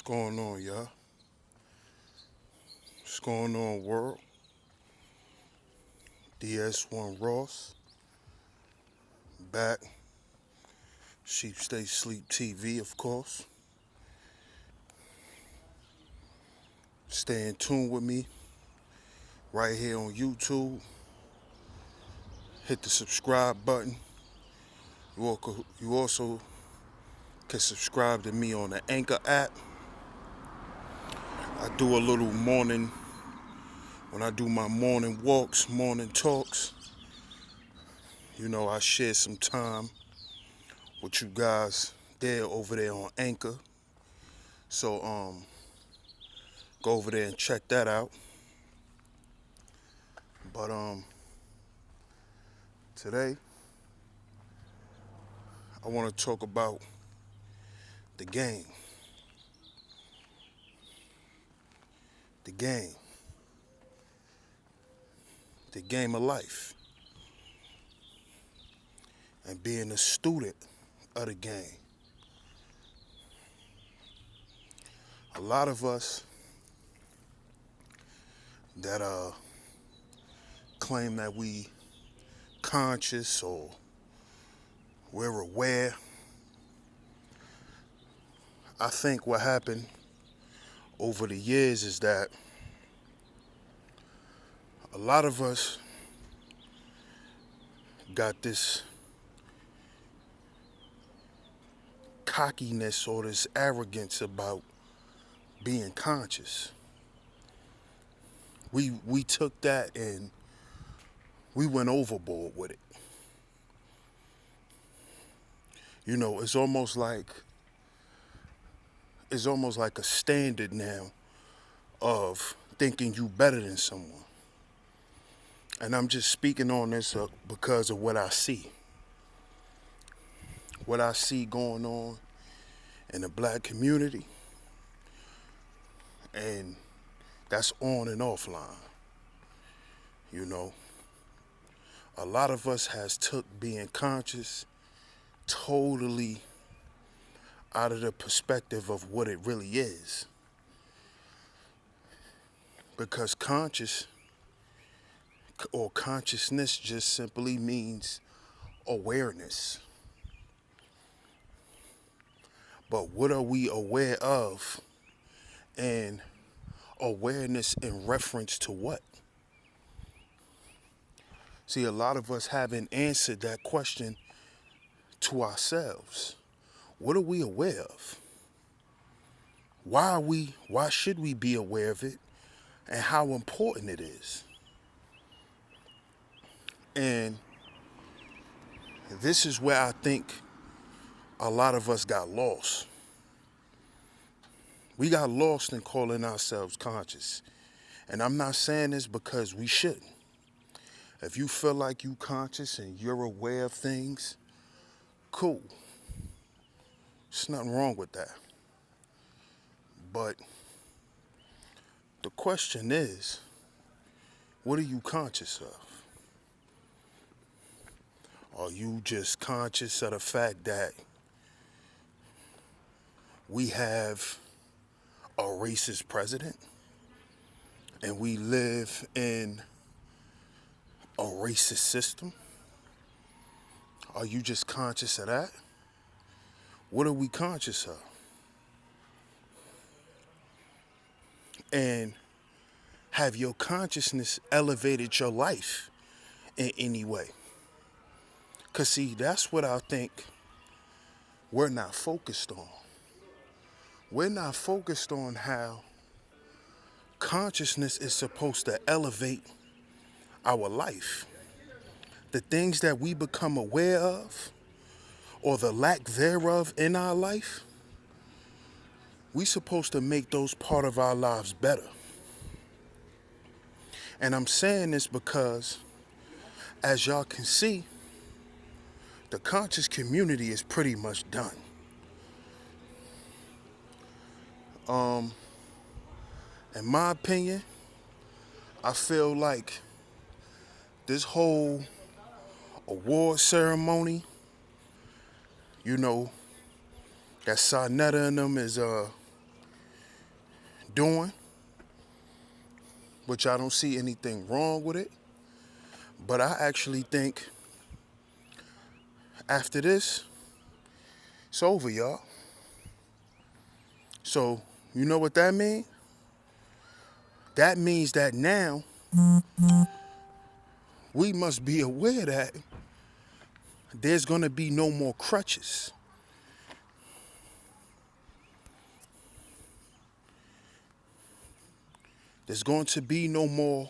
going on, y'all? What's going on, world? DS1 Ross, back. Sheep Stay Sleep TV, of course. Stay in tune with me right here on YouTube. Hit the subscribe button. You also can subscribe to me on the Anchor app. I do a little morning, when I do my morning walks, morning talks. I share some time with you guys over there on Anchor. So go over there and check that out. But today I want to talk about the game. The game. The game of life. And being a student of the game. A lot of us that claim that we conscious or we're aware. I think what happened over the years is that a lot of us got this cockiness or this arrogance about being conscious. We took that and we went overboard with it. It's almost like a standard now of thinking you better than someone. And I'm just speaking on this because of what I see. What I see going on in the black community. And that's on and offline. A lot of us has took being conscious totally out of the perspective of what it really is. Because conscious or consciousness just simply means awareness. But what are we aware of? And awareness in reference to what? See, a lot of us haven't answered that question to ourselves. What are we aware of? Why should we be aware of it? And how important it is? And this is where I think a lot of us got lost. We got lost in calling ourselves conscious. And I'm not saying this because we shouldn't. If you feel like you conscious and you're aware of things, cool. There's nothing wrong with that. But the question is, what are you conscious of? Are you just conscious of the fact that we have a racist president and we live in a racist system? Are you just conscious of that? What are we conscious of? And have your consciousness elevated your life in any way? Because see, that's what I think we're not focused on. We're not focused on how consciousness is supposed to elevate our life. The things that we become aware of, or the lack thereof in our life, we're supposed to make those part of our lives better. And I'm saying this because, as y'all can see, the conscious community is pretty much done. In my opinion, I feel like this whole award ceremony, that Sarnetta and them is doing, which I don't see anything wrong with it. But I actually think after this, it's over, y'all. So, you know what that means? That means that now we must be aware that there's going to be no more crutches. There's going to be no more,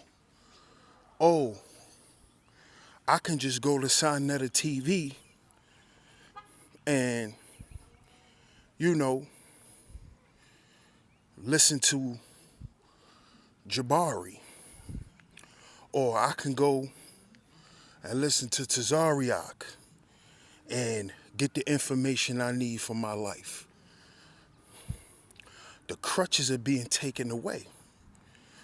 oh, I can just go to Sonetta TV and, listen to Jabari. Or I can go and listen to Tazariak and get the information I need for my life. The crutches are being taken away.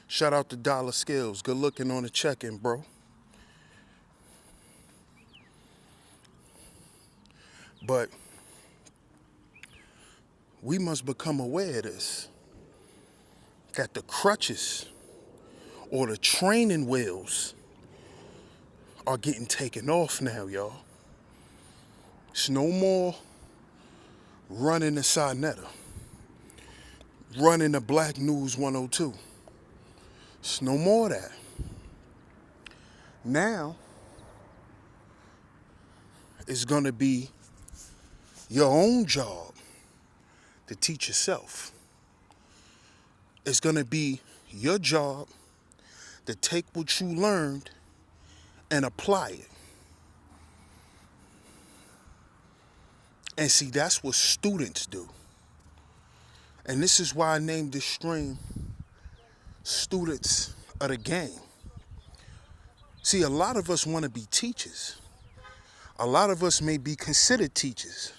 Shout out to Dollar Skills. Good looking on the check-in, bro. But we must become aware of this. That the crutches or the training wheels are getting taken off now, y'all. It's no more running the Sonetta, running the Black News 102. It's no more of that. Now, it's going to be your own job to teach yourself. It's going to be your job to take what you learned and apply it. And see, that's what students do. And this is why I named this stream Students of the Game. See, a lot of us want to be teachers. A lot of us may be considered teachers.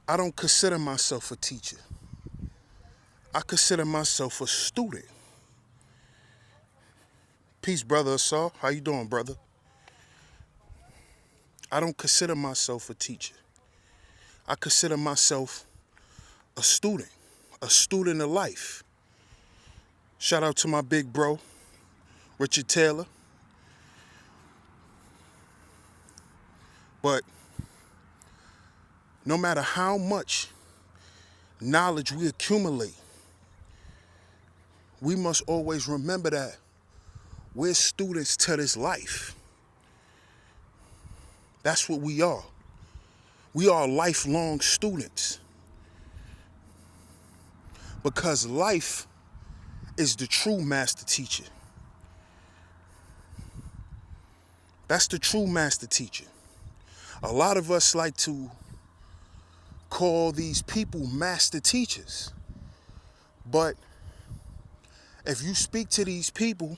I don't consider myself a teacher. I consider myself a student. Peace, brother Assault. How you doing, brother? I don't consider myself a teacher. I consider myself a student of life. Shout out to my big bro, Richard Taylor. But no matter how much knowledge we accumulate, we must always remember that we're students to this life. That's what we are. We are lifelong students. Because life is the true master teacher. That's the true master teacher. A lot of us like to call these people master teachers. But if you speak to these people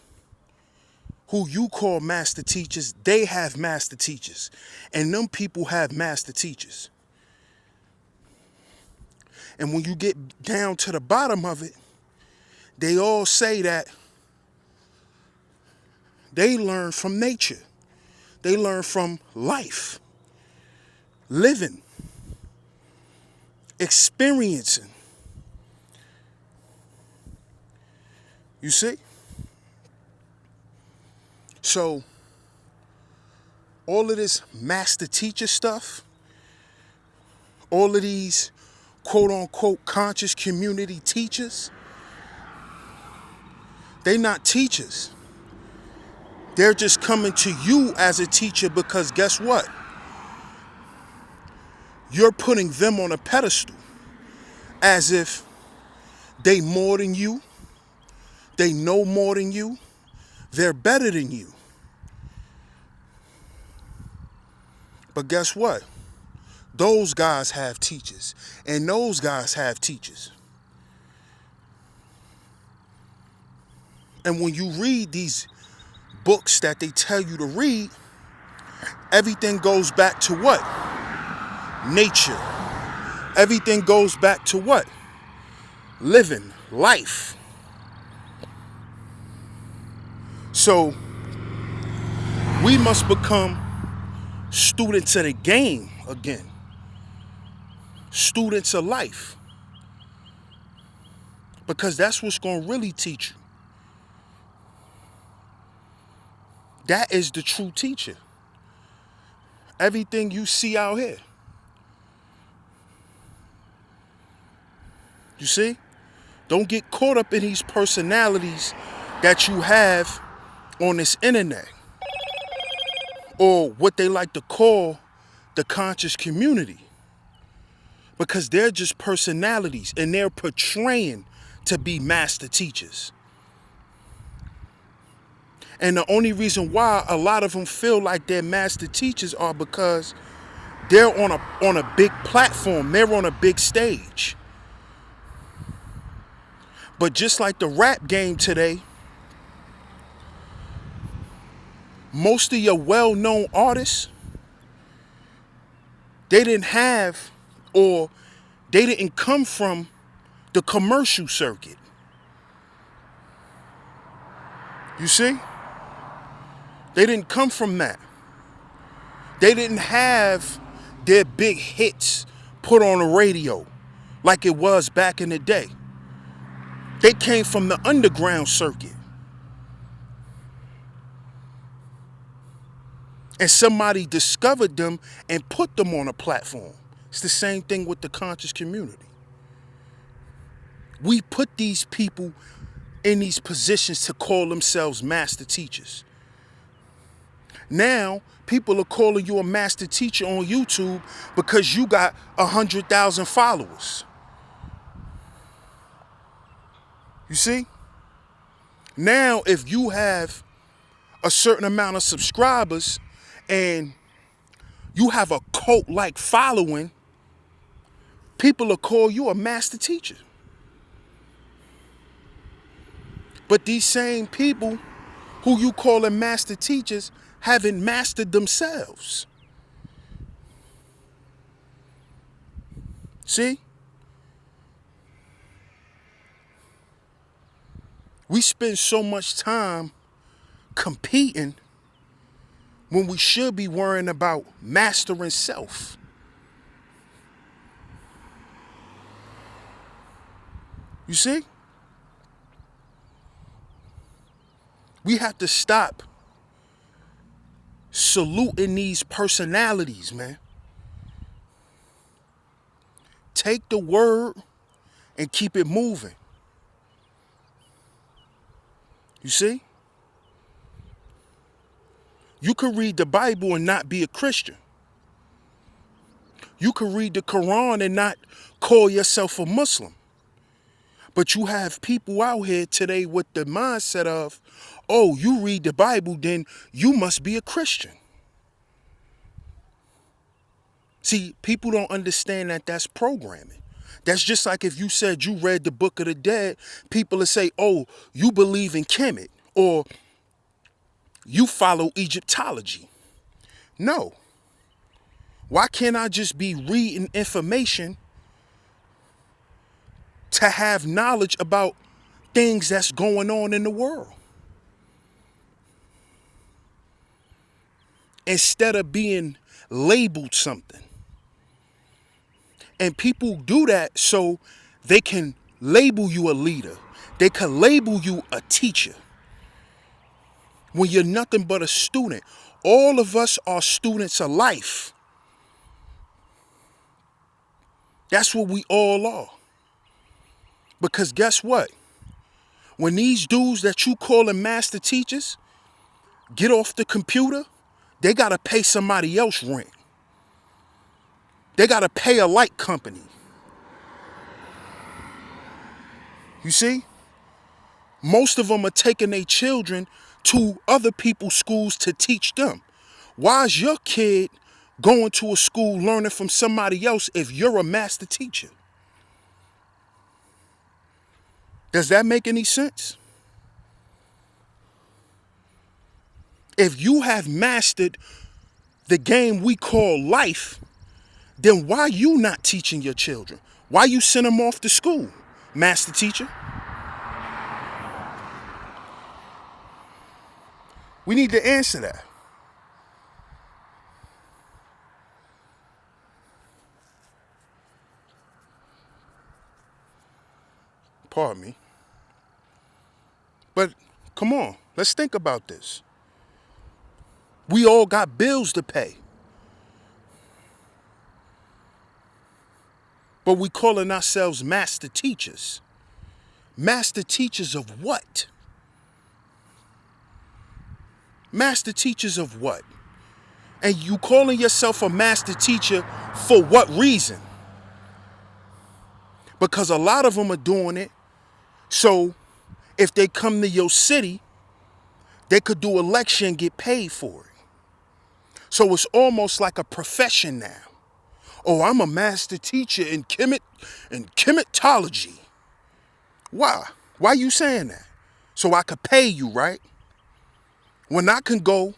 who you call master teachers, they have master teachers. And them people have master teachers. And when you get down to the bottom of it, they all say that they learn from nature. They learn from life, living, experiencing. You see? So, all of this master teacher stuff, all of these quote unquote conscious community teachers, they're not teachers. They're just coming to you as a teacher because guess what? You're putting them on a pedestal as if they more than you, they know more than you, they're better than you. But guess what? Those guys have teachers, and those guys have teachers. And when you read these books that they tell you to read, everything goes back to what? Nature. Everything goes back to what? Living life. So we must become students of the game again. Students of life. because that's what's going to really teach you. That is the true teacher. Everything you see out here. You see? Don't get caught up in these personalities that you have on this internet, or what they like to call the conscious community, because they're just personalities and they're portraying to be master teachers. And the only reason why a lot of them feel like they're master teachers are because they're on a big platform. They're on a big stage. But just like the rap game today, most of your well-known artists, they didn't have, or they didn't come from the commercial circuit. You see? They didn't come from that. They didn't have their big hits put on the radio like it was back in the day. They came from the underground circuit. And somebody discovered them and put them on a platform. It's the same thing with the conscious community. We put these people in these positions to call themselves master teachers. Now, people are calling you a master teacher on YouTube because you got 100,000 followers. You see? Now, if you have a certain amount of subscribers and you have a cult-like following, people will call you a master teacher. But these same people who you calling master teachers haven't mastered themselves. See? We spend so much time competing when we should be worrying about mastering self. You see? We have to stop saluting these personalities, man. Take the word and keep it moving. You see? You could read the Bible and not be a Christian. You could read the Quran and not call yourself a Muslim. But you have people out here today with the mindset of, oh, you read the Bible, then you must be a Christian. See, people don't understand that that's programming. That's just like if you said you read the Book of the Dead, people will say, oh, you believe in Kemet, or you follow Egyptology. No. Why can't I just be reading information to have knowledge about things that's going on in the world, instead of being labeled something? And people do that so they can label you a leader. They can label you a teacher when you're nothing but a student. All of us are students of life. That's what we all are. Because guess what? When these dudes that you calling master teachers get off the computer, they got to pay somebody else rent. They got to pay a light company. You see? Most of them are taking their children to other people's schools to teach them. Why is your kid going to a school learning from somebody else if you're a master teacher? Does that make any sense? If you have mastered the game we call life, then why you not teaching your children? Why you send them off to school, master teacher? We need to answer that. Pardon me. But come on, let's think about this. We all got bills to pay. But we calling ourselves master teachers. Master teachers of what? Master teachers of what? And you calling yourself a master teacher for what reason? Because a lot of them are doing it so if they come to your city, they could do a lecture and get paid for it. So it's almost like a profession now. Oh, I'm a master teacher in chematology. Why? Why you saying that? So I could pay you, right? When I can go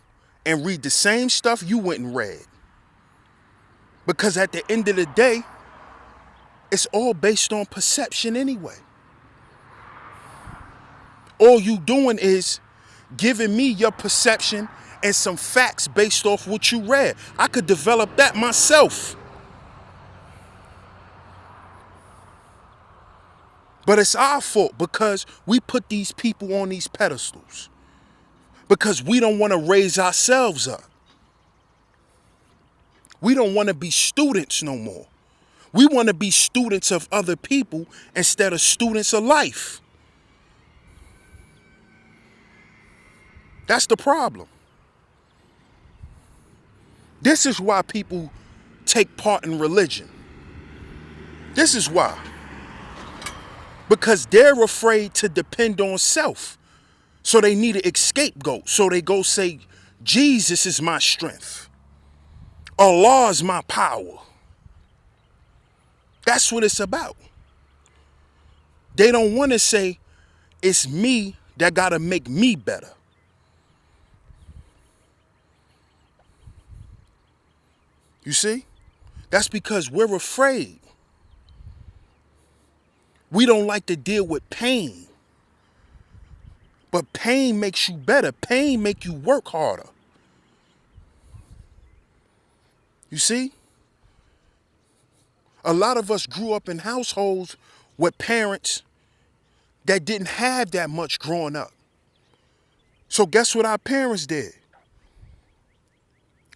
and read the same stuff you went and read. Because at the end of the day, it's all based on perception anyway. All you doing is giving me your perception and some facts based off what you read. I could develop that myself. But it's our fault because we put these people on these pedestals. Because we don't want to raise ourselves up. We don't want to be students no more. We want to be students of other people instead of students of life. That's the problem. This is why people take part in religion. This is why. Because they're afraid to depend on self. So they need an scapegoat. So they go say, Jesus is my strength. Allah is my power. That's what it's about. They don't want to say, it's me that got to make me better. You see? That's because we're afraid. We don't like to deal with pain. But pain makes you better. Pain makes you work harder. You see? A lot of us grew up in households with parents that didn't have that much growing up. So guess what our parents did?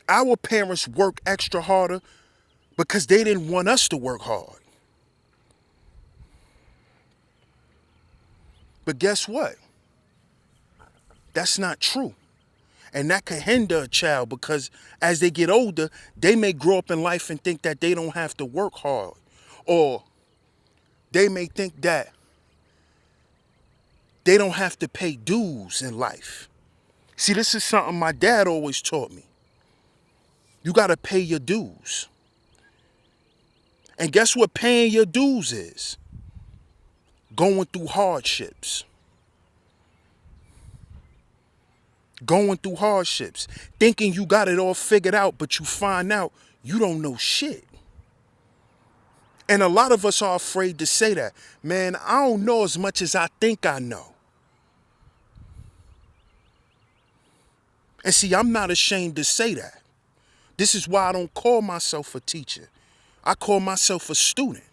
Our parents worked extra harder because they didn't want us to work hard. But guess what? That's not true. And that could hinder a child because as they get older, they may grow up in life and think that they don't have to work hard. Or they may think that they don't have to pay dues in life. See, this is something my dad always taught me. You got to pay your dues. And guess what paying your dues is? Going through hardships. Going through hardships. Thinking you got it all figured out, but you find out you don't know shit. And a lot of us are afraid to say that. Man, I don't know as much as I think I know. And see, I'm not ashamed to say that. This is why I don't call myself a teacher. I call myself a student.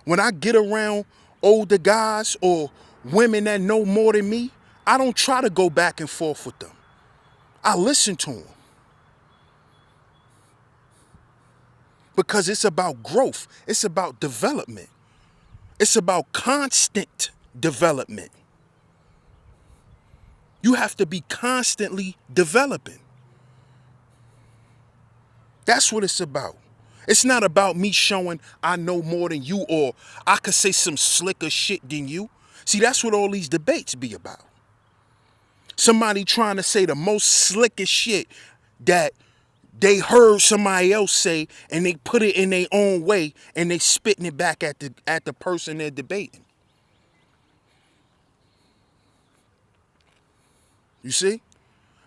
When I get around older guys or women that know more than me, I don't try to go back and forth with them. I listen to them. Because it's about growth. It's about development. It's about constant development. You have to be constantly developing. That's what it's about. It's not about me showing I know more than you or I could say some slicker shit than you. See, that's what all these debates be about. Somebody trying to say the most slickest shit that they heard somebody else say and they put it in their own way and they spitting it back at the person they're debating. You see?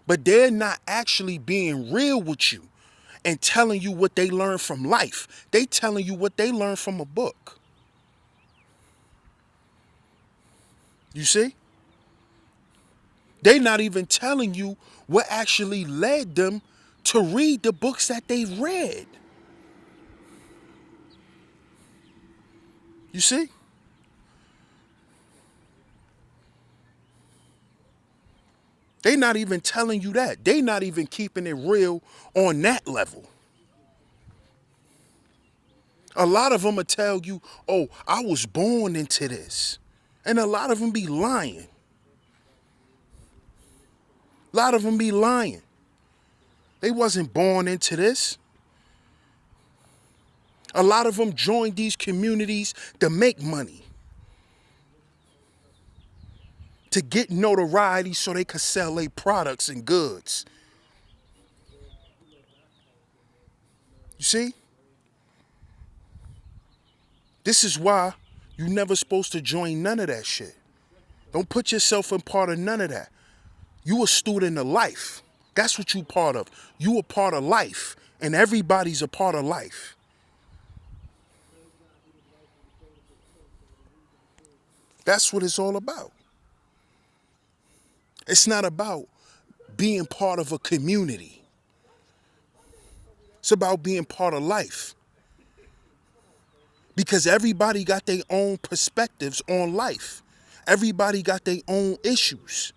But they're not actually being real with you and telling you what they learned from life. They telling you what they learned from a book. You see? They're not even telling you what actually led them to read the books that they read. You see? They not even telling you that. They not even keeping it real on that level. A lot of them will tell you, oh, I was born into this. And a lot of them be lying. A lot of them be lying. They wasn't born into this. A lot of them joined these communities to make money, to get notoriety so they could sell their products and goods. You see? This is why you never supposed to join none of that shit. Don't put yourself in part of none of that. You a student of life. That's what you part of. You a part of life, and everybody's a part of life. That's what it's all about. It's not about being part of a community. It's about being part of life. Because everybody got their own perspectives on life. Everybody got their own issues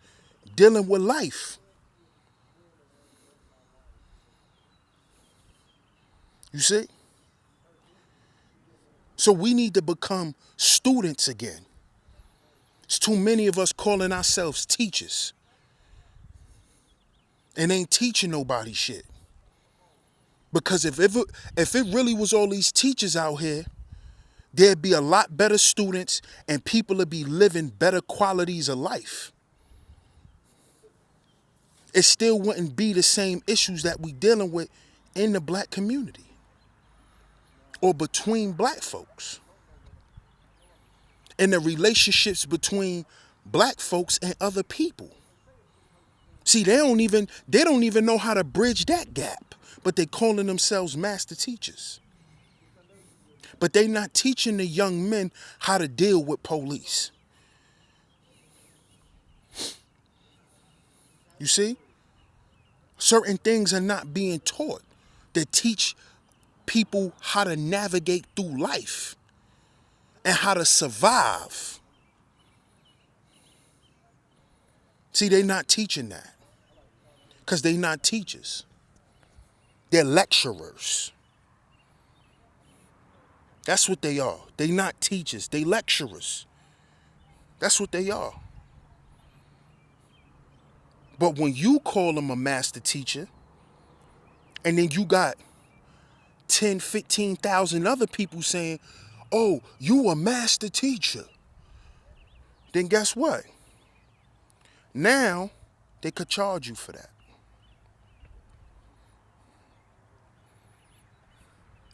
dealing with life. You see? So we need to become students again. It's too many of us calling ourselves teachers and ain't teaching nobody shit. Because if it really was all these teachers out here, there'd be a lot better students and people would be living better qualities of life. It still wouldn't be the same issues that we dealing with in the black community or between black folks. And the relationships between black folks and other people. See, they don't even know how to bridge that gap, but they calling themselves master teachers. But they not teaching the young men how to deal with police. You see? Certain things are not being taught that teach people how to navigate through life and how to survive. See, they not teaching that because they not teachers. They're lecturers. That's what they are. They not teachers. They lecturers. That's what they are. But when you call them a master teacher, and then you got 10, 15,000 other people saying, oh, you a master teacher, then guess what? Now, they could charge you for that.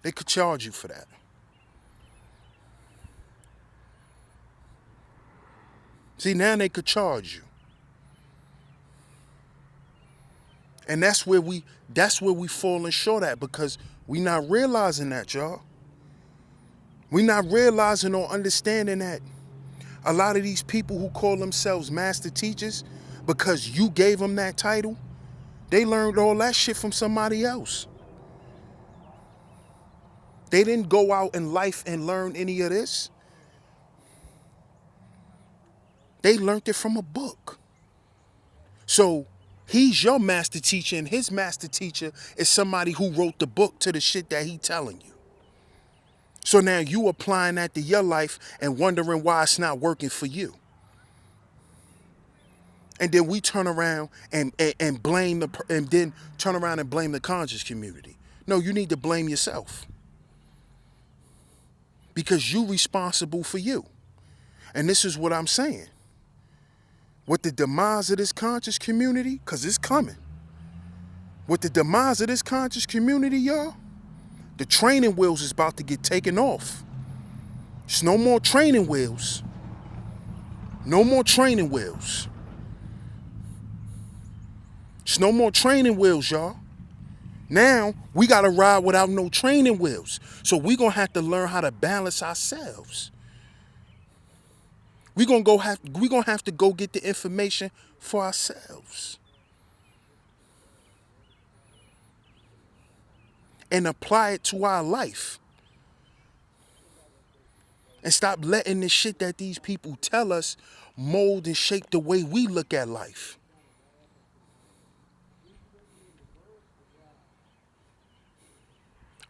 They could charge you for that. See, now they could charge you. And that's where we falling short at, because we not realizing that, y'all. We not realizing or understanding that a lot of these people who call themselves master teachers, because you gave them that title, they learned all that shit from somebody else. They didn't go out in life and learn any of this. They learned it from a book. So he's your master teacher, and his master teacher is somebody who wrote the book to the shit that he telling you. So now you applying that to your life and wondering why it's not working for you. And then we turn around and blame the conscious community. No, you need to blame yourself. Because you responsible for you. And this is what I'm saying. With the demise of this conscious community, because it's coming. With the demise of this conscious community, y'all, the training wheels is about to get taken off. There's no more training wheels. No more training wheels. There's no more training wheels, y'all. Now, we got to ride without no training wheels. So we're going to have to learn how to balance ourselves. We're going to have to go get the information for ourselves. And apply it to our life. And stop letting the shit that these people tell us mold and shape the way we look at life.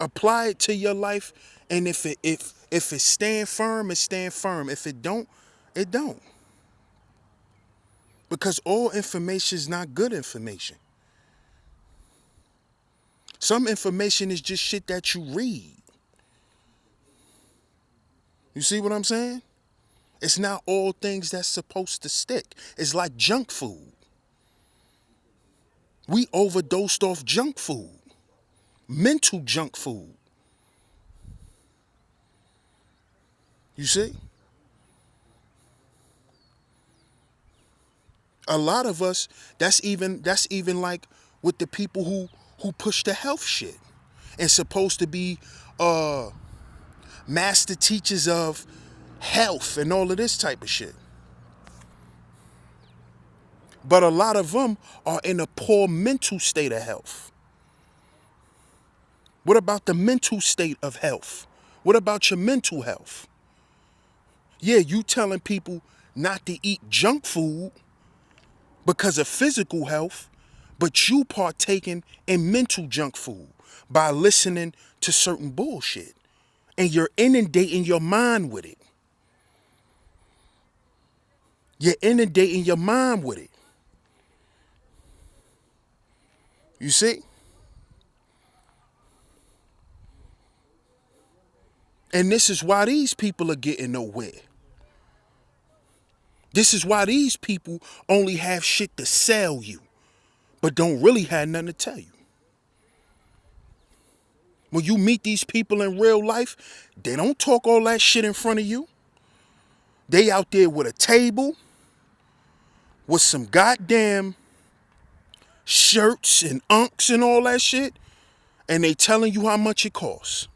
Apply it to your life, and if it stand firm, it stand firm. If it don't, it don't. Because all information is not good information. Some information is just shit that you read. You see what I'm saying? It's not all things that's supposed to stick. It's like junk food. We overdosed off junk food, mental junk food. You see? A lot of us, that's even like with the people who push the health shit and supposed to be master teachers of health and all of this type of shit. But a lot of them are in a poor mental state of health. What about the mental state of health? What about your mental health? Yeah, you telling people not to eat junk food because of physical health, but you partaking in mental junk food by listening to certain bullshit. And you're inundating your mind with it. You're inundating your mind with it. You see? And this is why these people are getting nowhere. This is why these people only have shit to sell you, but don't really have nothing to tell you. When you meet these people in real life, they don't talk all that shit in front of you. They out there with a table, with some goddamn shirts and unks and all that shit, and they telling you how much it costs.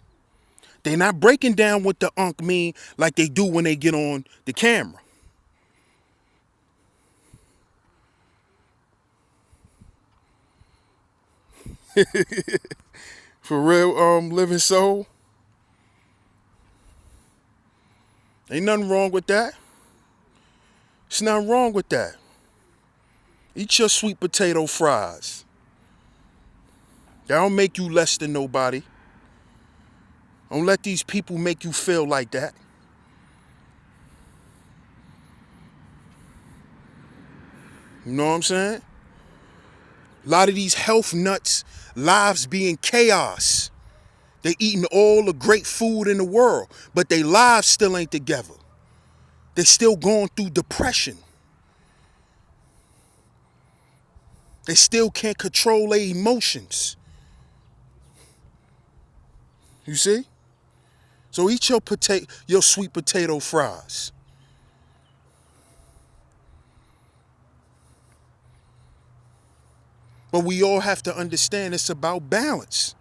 They not breaking down what the unk mean like they do when they get on the camera. For real, living soul. Ain't nothing wrong with that. There's nothing wrong with that. Eat your sweet potato fries. That don't make you less than nobody. Don't let these people make you feel like that. You know what I'm saying? A lot of these health nuts, lives be in chaos. They eating all the great food in the world, but their lives still ain't together. They still going through depression. They still can't control their emotions. You see? So eat your sweet potato fries. But we all have to understand it's about balance.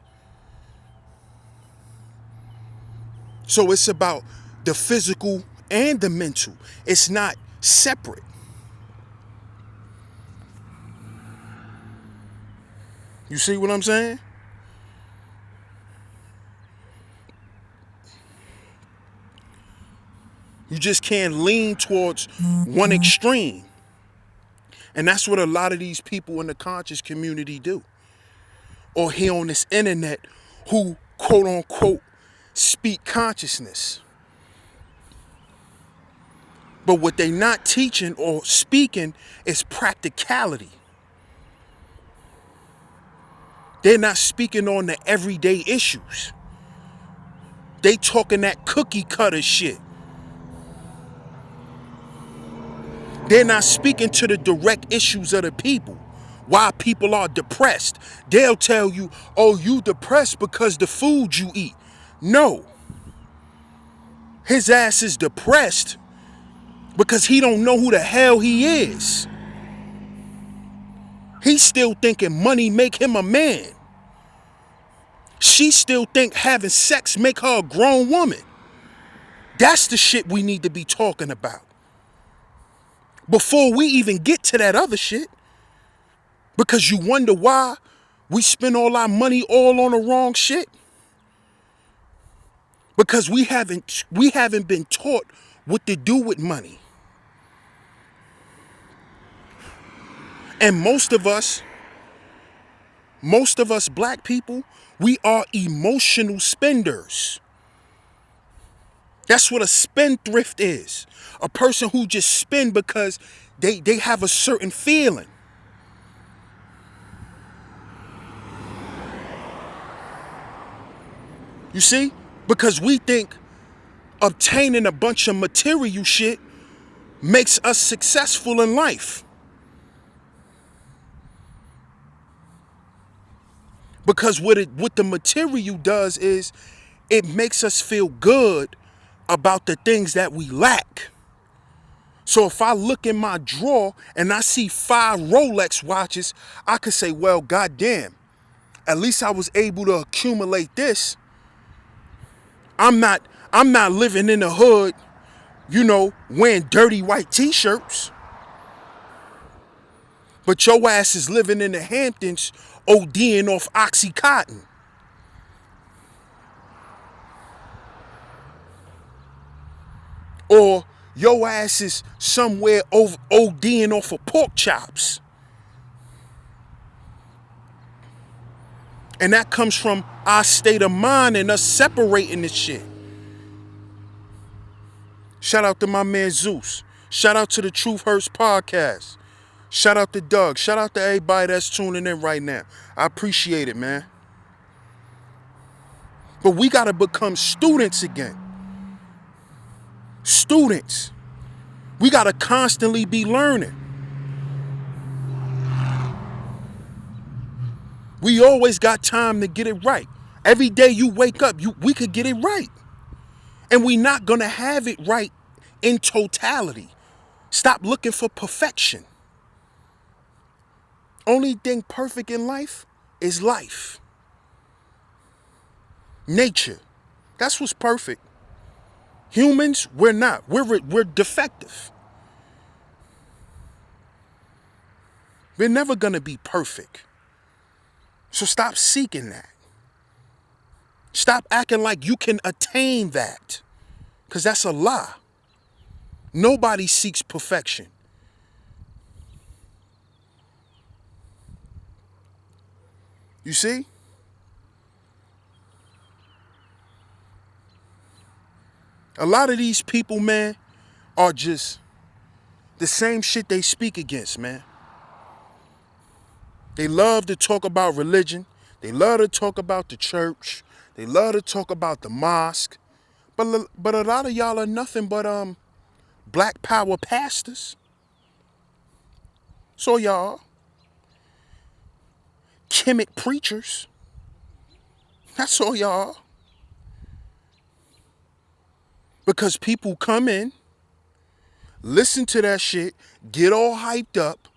So it's about the physical and the mental. It's not separate. You see what I'm saying? You just can't lean towards one extreme. And that's what a lot of these people in the conscious community do. Or here on this internet who, quote unquote, speak consciousness. But what they not teaching or speaking is practicality. They're not speaking on the everyday issues. They talking that cookie cutter shit. They're not speaking to the direct issues of the people. Why people are depressed. They'll tell you, oh, you depressed because the food you eat. No. His ass is depressed because he don't know who the hell he is. He's still thinking money make him a man. She still think having sex make her a grown woman. That's the shit we need to be talking about. Before we even get to that other shit. Because you wonder why we spend all our money all on the wrong shit. Because we haven't been taught what to do with money. And most of us black people, We are emotional spenders. That's what a spendthrift is. A person who just spend because they have a certain feeling. You see? Because we think obtaining a bunch of material shit makes us successful in life. Because what the material does is it makes us feel good about the things that we lack. So if I look in my drawer and I see 5 Rolex watches, I could say, well, goddamn, at least I was able to accumulate this. I'm not living in the hood, wearing dirty white t-shirts. But your ass is living in the Hamptons ODing off Oxycontin. Or your ass is somewhere ODing off of pork chops. And that comes from our state of mind and us separating this shit. Shout out to my man Zeus. Shout out to the Truth Hurts podcast. Shout out to Doug. Shout out to everybody that's tuning in right now. I appreciate it, man. But we got to become students again. Students. We got to constantly be learning. We always got time to get it right. Every day you wake up, we could get it right. And we not going to have it right in totality. Stop looking for perfection. Only thing perfect in life is life. Nature. That's what's perfect. Humans, we're not. We're defective. We're never going to be perfect. So stop seeking that. Stop acting like you can attain that. Because that's a lie. Nobody seeks perfection. You see? A lot of these people, man, are just the same shit they speak against, man. They love to talk about religion. They love to talk about the church. They love to talk about the mosque. But a lot of y'all are nothing but black power pastors. So y'all, Kemet preachers. That's all y'all. Because people come in, listen to that shit, get all hyped up,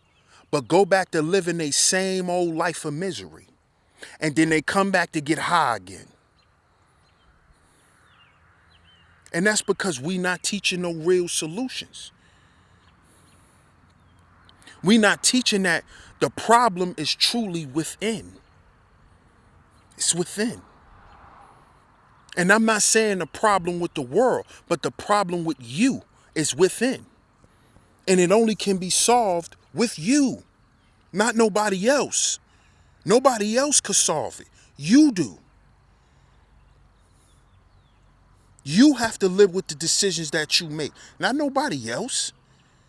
but go back to living their same old life of misery. And then they come back to get high again. And that's because we not teaching no real solutions. We not teaching that the problem is truly within. It's within. And I'm not saying the problem with the world, but the problem with you is within. And it only can be solved with you, not nobody else. Nobody else could solve it. You do. You have to live with the decisions that you make, not nobody else.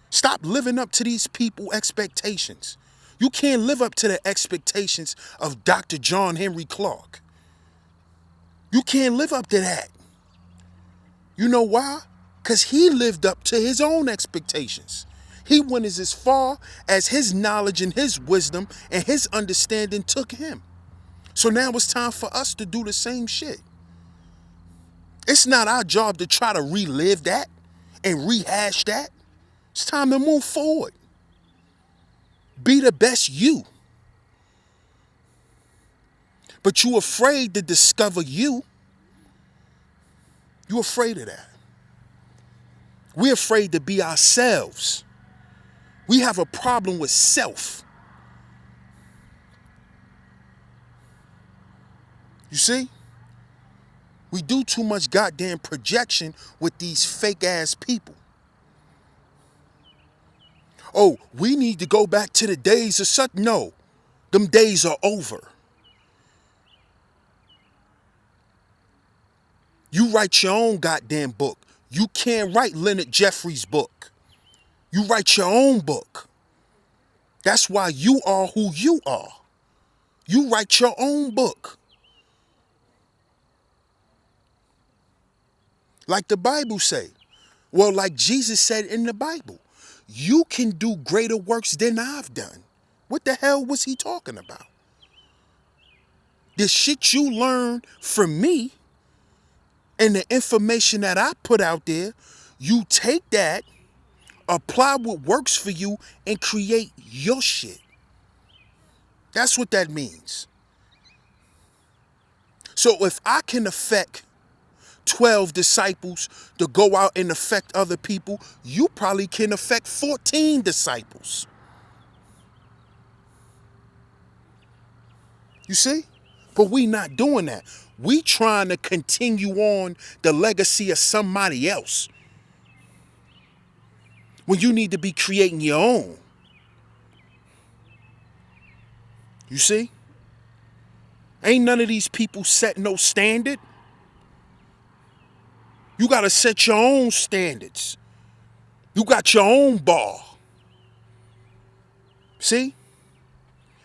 Stop living up to these people's expectations. You can't live up to the expectations of Dr. John Henry Clarke. You can't live up to that. You know why? Because he lived up to his own expectations. He went as far as his knowledge and his wisdom and his understanding took him. So now it's time for us to do the same shit. It's not our job to try to relive that and rehash that. It's time to move forward. Be the best you. But you afraid to discover you. You afraid of that. We're afraid to be ourselves. We have a problem with self. You see? We do too much goddamn projection with these fake ass people. Oh, we need to go back to the days of such. No, them days are over. You write your own goddamn book. You can't write Leonard Jeffries' book. You write your own book. That's why you are who you are. You write your own book. Like the Bible say. Well, like Jesus said in the Bible. You can do greater works than I've done. What the hell was he talking about? The shit you learn from me and the information that I put out there, you take that, apply what works for you, and create your shit. That's what that means. So if I can affect 12 disciples to go out and affect other people, you probably can affect 14 disciples. You see? But we not doing that. We trying to continue on the legacy of somebody else when you need to be creating your own. You see? Ain't none of these people set no standard. You got to set your own standards. You got your own bar. See?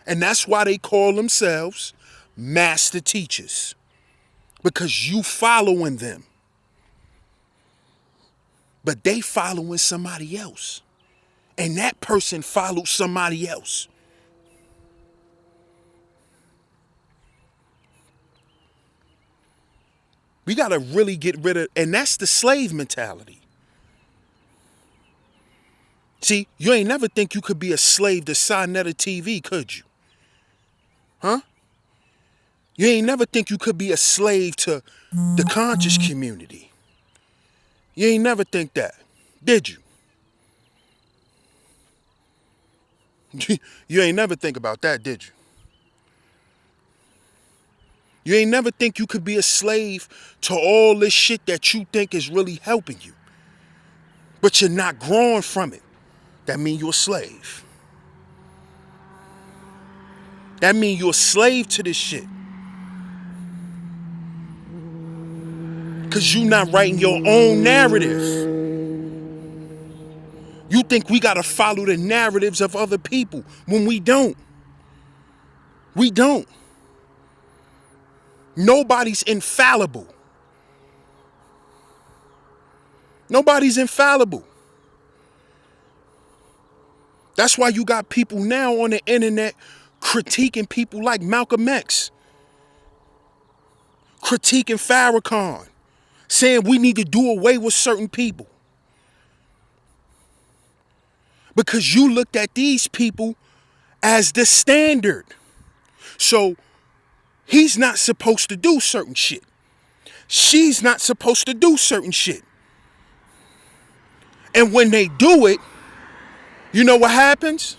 And that's why they call themselves master teachers. Because you following them. But they following somebody else. And that person followed somebody else. We got to really get rid of, and that's the slave mentality. See, you ain't never think you could be a slave to Sonetta TV, could you? Huh? You ain't never think you could be a slave to the conscious community. You ain't never think that, did you? You ain't never think about that, did you? You ain't never think you could be a slave to all this shit that you think is really helping you. But you're not growing from it. That means you're a slave. That means you're a slave to this shit. Because you're not writing your own narrative. You think we got to follow the narratives of other people when we don't. We don't. Nobody's infallible. Nobody's infallible. That's why you got people now on the internet critiquing people like Malcolm X, critiquing Farrakhan, saying we need to do away with certain people. Because you looked at these people as the standard. So he's not supposed to do certain shit. She's not supposed to do certain shit. And when they do it, you know what happens?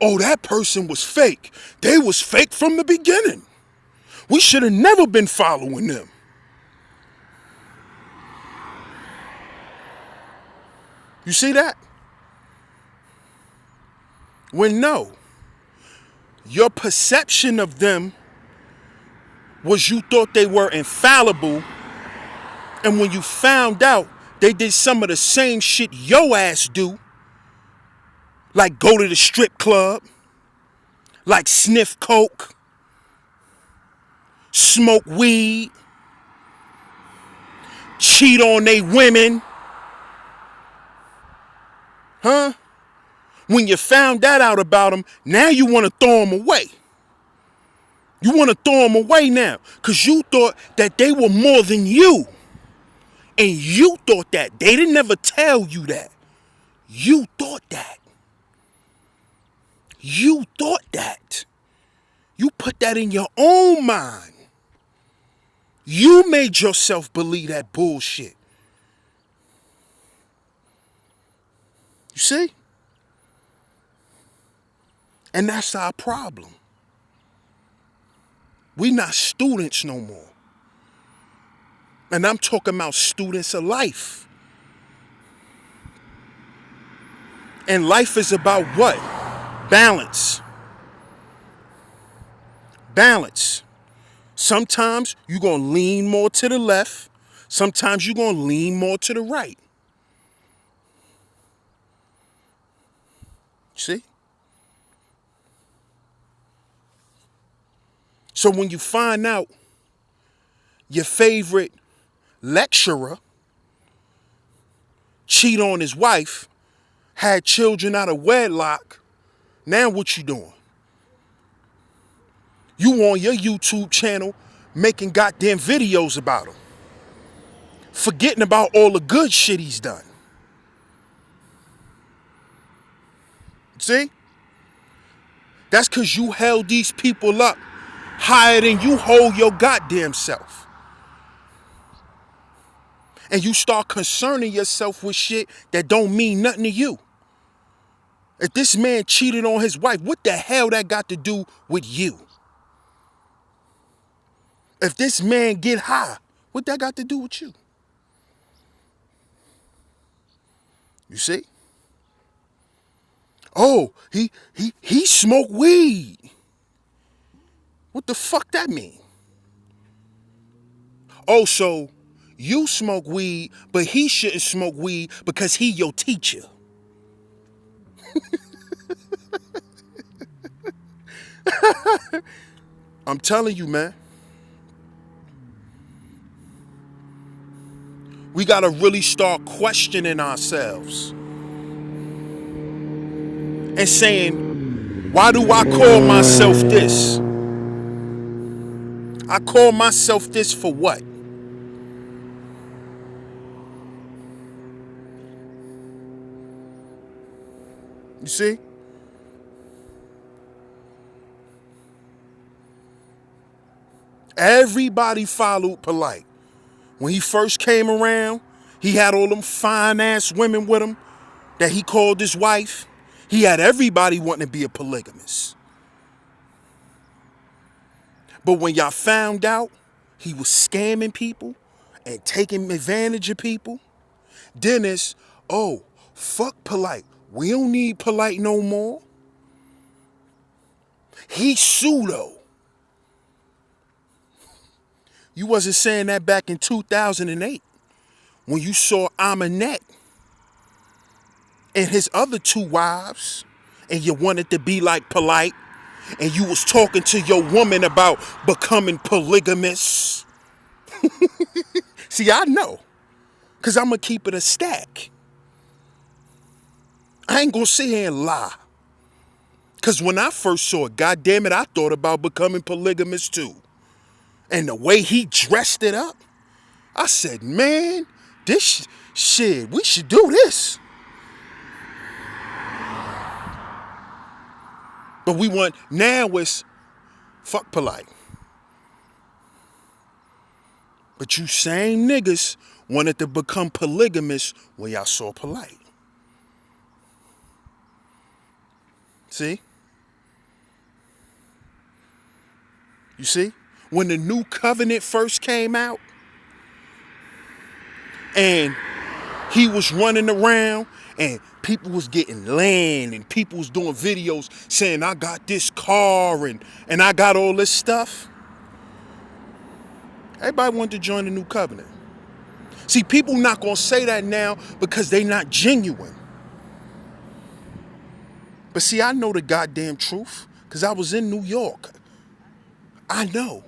Oh, that person was fake. They was fake from the beginning. We should have never been following them. You see that? When no, your perception of them was you thought they were infallible, and when you found out they did some of the same shit your ass do, like go to the strip club, like sniff coke, smoke weed, cheat on they women, huh? When you found that out about them, now you want to throw them away. You want to throw them away now because you thought that they were more than you. And you thought that. They didn't ever tell you that. You thought that. You thought that. You put that in your own mind. You made yourself believe that bullshit. You see? And that's our problem. We not students no more. And I'm talking about students of life. And life is about what? Balance. Balance. Sometimes you're going to lean more to the left. Sometimes you're going to lean more to the right. See? So when you find out your favorite lecturer cheat on his wife, had children out of wedlock, now what you doing? You on your YouTube channel making goddamn videos about him, forgetting about all the good shit he's done. See? That's because you held these people up higher than you hold your goddamn self. And you start concerning yourself with shit that don't mean nothing to you. If this man cheated on his wife, what the hell that got to do with you? If this man get high, what that got to do with you? You see? Oh, he smoked weed. What the fuck that mean? Oh, so you smoke weed, but he shouldn't smoke weed because he your teacher. I'm telling you, man. We gotta really start questioning ourselves and saying, why do I call myself this? I call myself this for what? You see? Everybody followed Polite. When he first came around, he had all them fine ass women with him that he called his wife. He had everybody wanting to be a polygamist. But when y'all found out he was scamming people and taking advantage of people, then it's, oh, fuck Polite. We don't need Polite no more. He's pseudo. You wasn't saying that back in 2008 when you saw Aminette and his other two wives and you wanted to be like Polite and you was talking to your woman about becoming polygamous. See, I know, because I'm going to keep it a stack. I ain't going to sit here and lie. Because when I first saw it, goddamn it, I thought about becoming polygamous too. And the way he dressed it up, I said, man, this shit, we should do this. But now it's fuck Polite. But you same niggas wanted to become polygamous when y'all saw Polite. See? You see? When the new covenant first came out and he was running around and people was getting land and people was doing videos saying I got this car and I got all this stuff. Everybody wanted to join the new covenant. See, people not going to say that now because they not genuine. But see, I know the goddamn truth because I was in New York. I know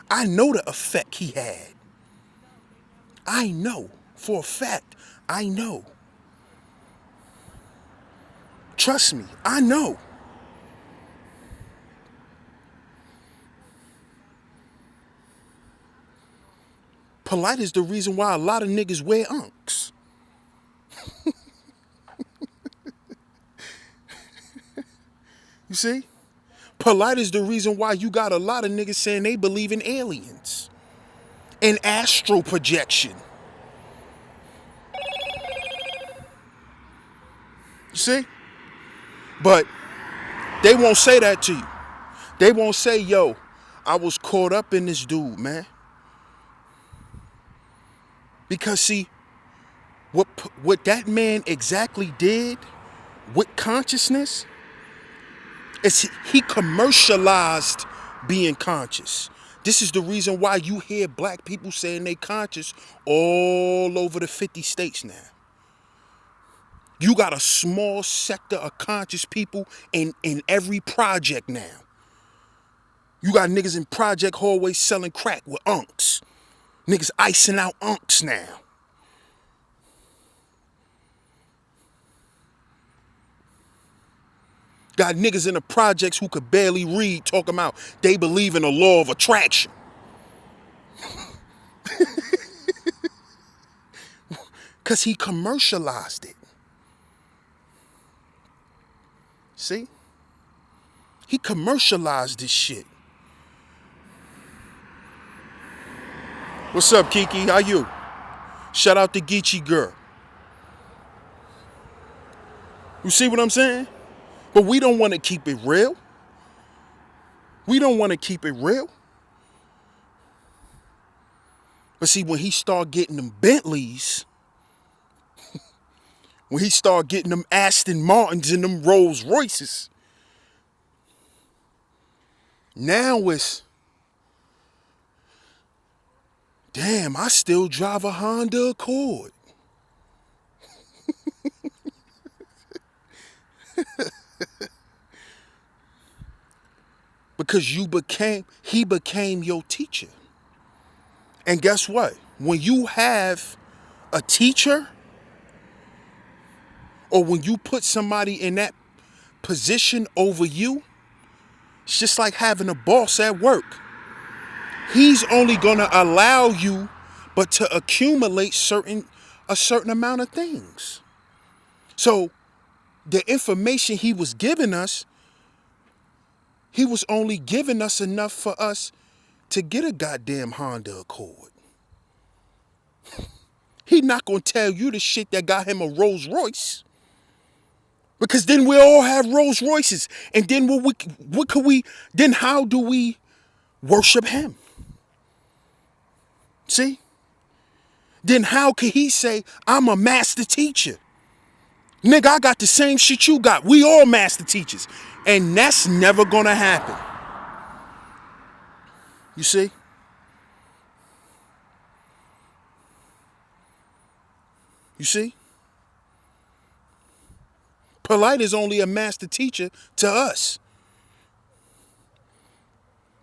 the effect he had. I know for a fact. I know. Trust me, I know. Polite is the reason why a lot of niggas wear unks. You see? Polite is the reason why you got a lot of niggas saying they believe in aliens and astral projection. You see? But they won't say that to you. They won't say, yo, I was caught up in this dude, man. Because see, what that man exactly did with consciousness is he commercialized being conscious. This is the reason why you hear black people saying they conscious all over the 50 states now. You got a small sector of conscious people in every project now. You got niggas in project hallways selling crack with unks. Niggas icing out unks now. Got niggas in the projects who could barely read talking about they believe in the law of attraction. Because he commercialized it. See? He commercialized this shit. What's up, Kiki? How you? Shout out to Geechee girl. You see what I'm saying? But we don't want to keep it real. We don't want to keep it real. But see, when he start getting them Bentleys, when he start getting them Aston Martins and them Rolls Royces, now it's, damn, I still drive a Honda Accord. Because he became your teacher. And guess what? When you have a teacher, or when you put somebody in that position over you, it's just like having a boss at work. He's only gonna allow you but to accumulate a certain amount of things. So the information he was giving us, he was only giving us enough for us to get a goddamn Honda Accord. He not gonna tell you the shit that got him a Rolls Royce. Because then we all have Rolls Royces. And then then how do we worship him? See? Then how can he say, I'm a master teacher? Nigga, I got the same shit you got. We all master teachers. And that's never gonna happen. You see? You see? Polite is only a master teacher to us.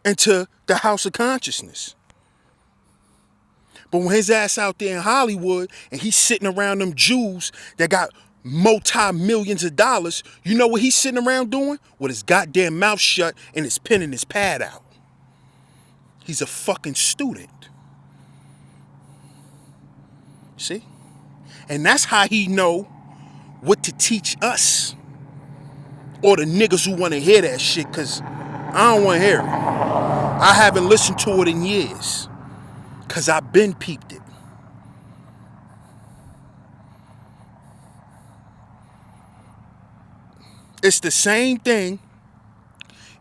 And to the House of Consciousness. But when his ass out there in Hollywood and he's sitting around them Jews that got multi-millions of dollars, you know what he's sitting around doing? With his goddamn mouth shut and his pen and his pad out. He's a fucking student. See? And that's how he know what to teach us. Or the niggas who want to hear that shit, because I don't want to hear it. I haven't listened to it in years. Because I've been peeped it. It's the same thing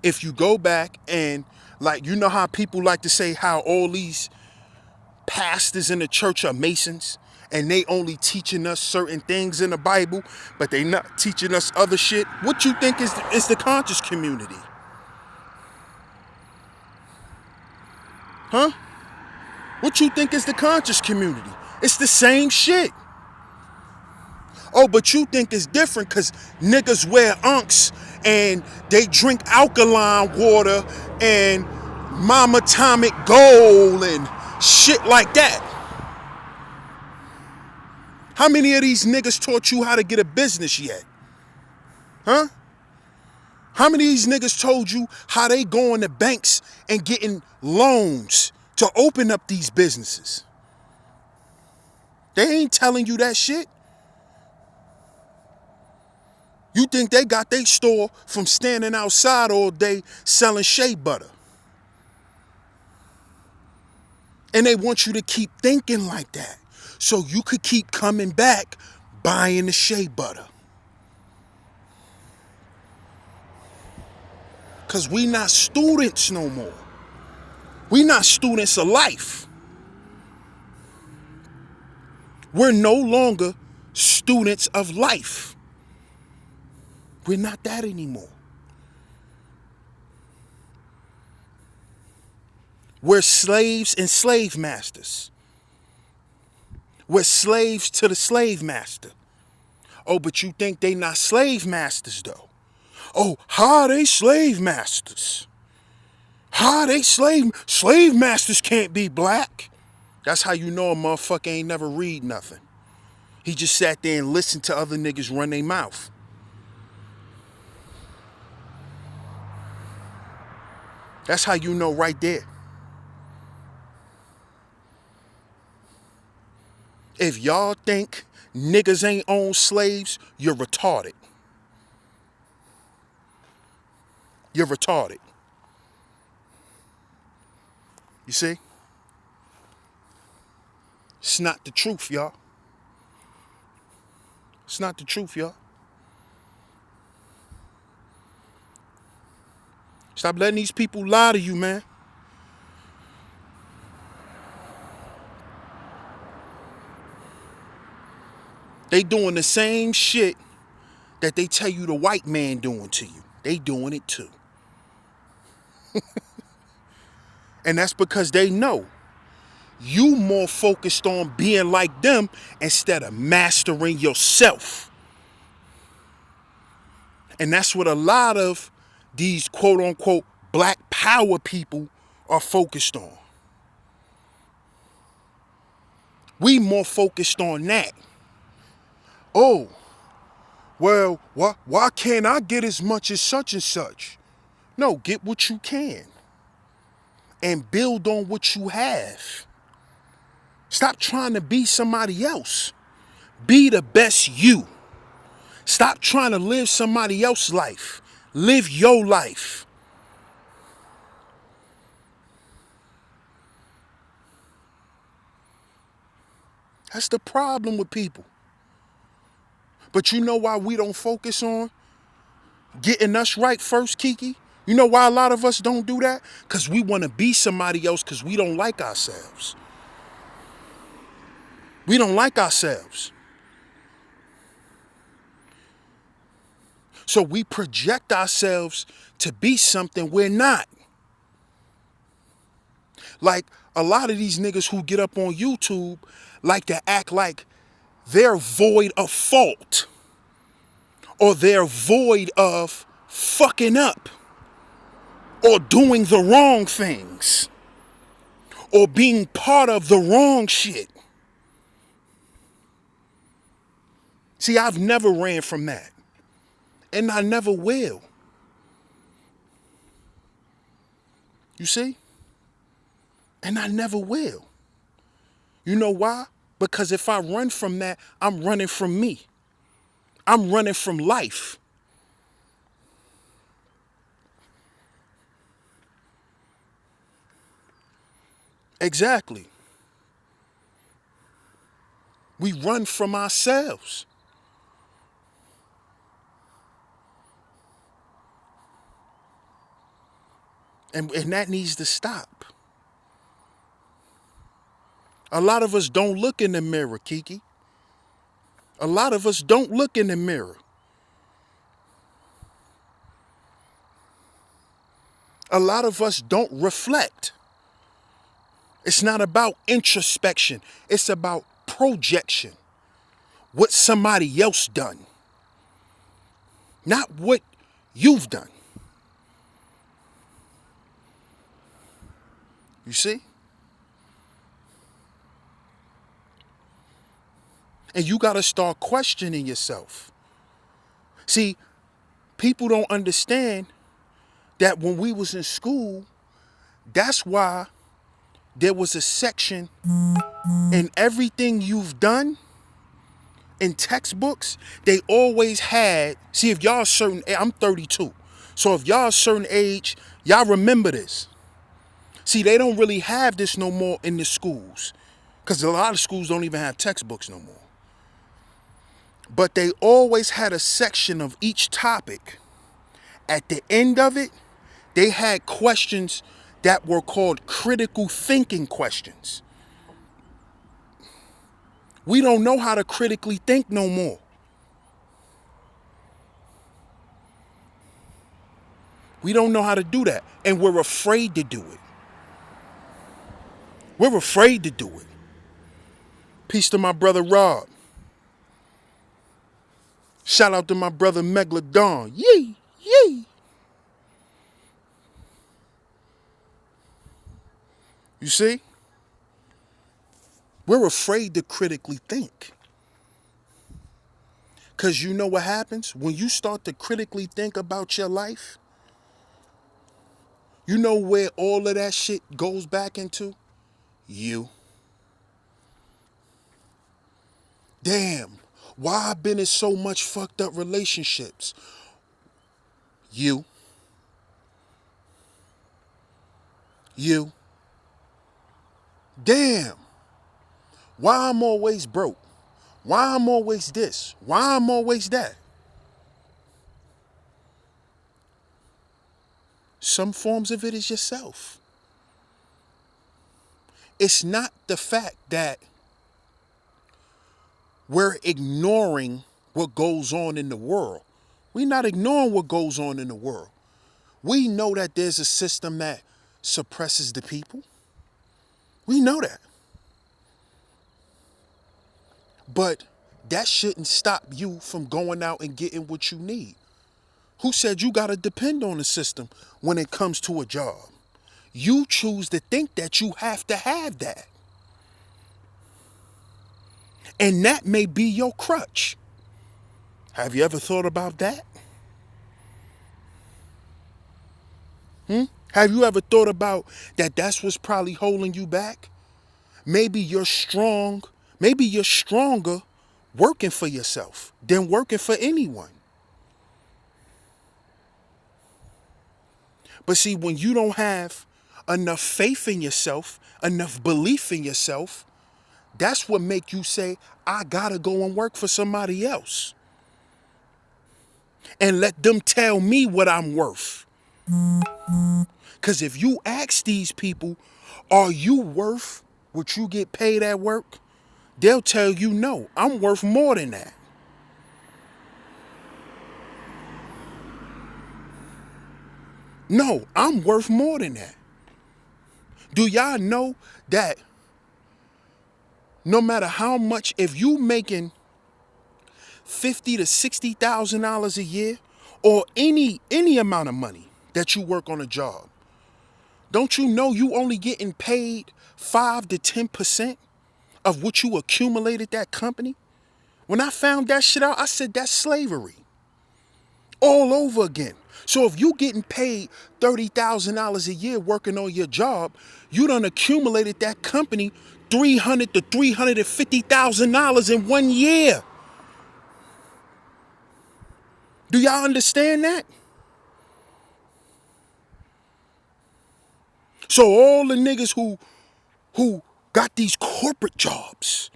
if you go back and, like, you know how people like to say how all these pastors in the church are Masons and they only teaching us certain things in the Bible, but they not teaching us other shit? What you think is the conscious community? Huh? What you think is the conscious community? It's the same shit. Oh, but you think it's different because niggas wear unks and they drink alkaline water and Mama Atomic Gold and shit like that. How many of these niggas taught you how to get a business yet? Huh? How many of these niggas told you how they going to banks and getting loans to open up these businesses? They ain't telling you that shit. You think they got their store from standing outside all day selling shea butter. And they want you to keep thinking like that so you could keep coming back buying the shea butter. Because we not students no more. We not students of life. We're no longer students of life. We're not that anymore. We're slaves and slave masters. We're slaves to the slave master. Oh, but you think they not slave masters though? Oh, how are they slave masters? How are they slave masters can't be black? That's how you know a motherfucker ain't never read nothing. He just sat there and listened to other niggas run their mouth. That's how you know right there. If y'all think niggas ain't own slaves, you're retarded. You're retarded. You see? It's not the truth, y'all. It's not the truth, y'all. Stop letting these people lie to you, man. They doing the same shit that they tell you the white man doing to you. They doing it too. And that's because they know you more focused on being like them instead of mastering yourself. And that's what a lot of these quote unquote black power people are focused on. We more focused on that. Oh, well, why can't I get as much as such and such? No, get what you can and build on what you have. Stop trying to be somebody else. Be the best you. Stop trying to live somebody else's life. Live your life. That's the problem with people. But you know why we don't focus on getting us right first, Kiki? You know why a lot of us don't do that? Because we want to be somebody else because we don't like ourselves. We don't like ourselves. So we project ourselves to be something we're not. Like a lot of these niggas who get up on YouTube like to act like they're void of fault or they're void of fucking up or doing the wrong things or being part of the wrong shit. See, I've never ran from that. And I never will. You see? And I never will. You know why? Because if I run from that, I'm running from me. I'm running from life. Exactly. We run from ourselves. And that needs to stop. A lot of us don't look in the mirror, Kiki. A lot of us don't look in the mirror. A lot of us don't reflect. It's not about introspection. It's about projection. What somebody else done. Not what you've done. You see? And you got to start questioning yourself. See, people don't understand that when we was in school, that's why there was a section in everything you've done in textbooks. They always had, see if y'all a certain, I'm 32. So if y'all a certain age, y'all remember this. See, they don't really have this no more in the schools because a lot of schools don't even have textbooks no more. But they always had a section of each topic. At the end of it, they had questions that were called critical thinking questions. We don't know how to critically think no more. We don't know how to do that, and we're afraid to do it. We're afraid to do it. Peace to my brother Rob. Shout out to my brother Megalodon. Yee, yee. You see? We're afraid to critically think. Because you know what happens? When you start to critically think about your life, you know where all of that shit goes back into? You. Damn, why I been in so much fucked up relationships? You. You. Damn, why I'm always broke? Why I'm always this? Why I'm always that? Some forms of it is yourself. It's not the fact that we're ignoring what goes on in the world. We're not ignoring what goes on in the world. We know that there's a system that suppresses the people. We know that. But that shouldn't stop you from going out and getting what you need. Who said you gotta depend on the system when it comes to a job? You choose to think that you have to have that. And that may be your crutch. Have you ever thought about that? Have you ever thought about that that's what's probably holding you back? Maybe you're strong, maybe you're stronger working for yourself than working for anyone. But see, when you don't have enough faith in yourself, enough belief in yourself, that's what make you say, I gotta go and work for somebody else. And let them tell me what I'm worth. Because if you ask these people, are you worth what you get paid at work? They'll tell you, no, I'm worth more than that. No, I'm worth more than that. Do y'all know that no matter how much, if you making $50,000 to $60,000 a year, or any amount of money that you work on a job, don't you know you only getting paid 5 to 10% of what you accumulated that company? When I found that shit out, I said that's slavery. All over again. So if you getting paid $30,000 a year working on your job, you done accumulated that company $300,000 to $350,000 in 1 year. Do y'all understand that? So all the niggas who got these corporate jobs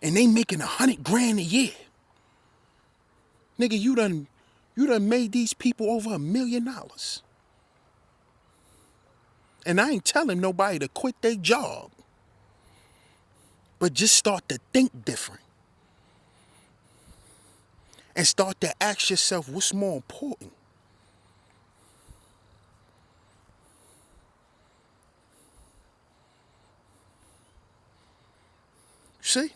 and they making 100 grand a year, nigga, you done made these people over $1 million. And I ain't telling nobody to quit their job, but just start to think different. And start to ask yourself, what's more important? See?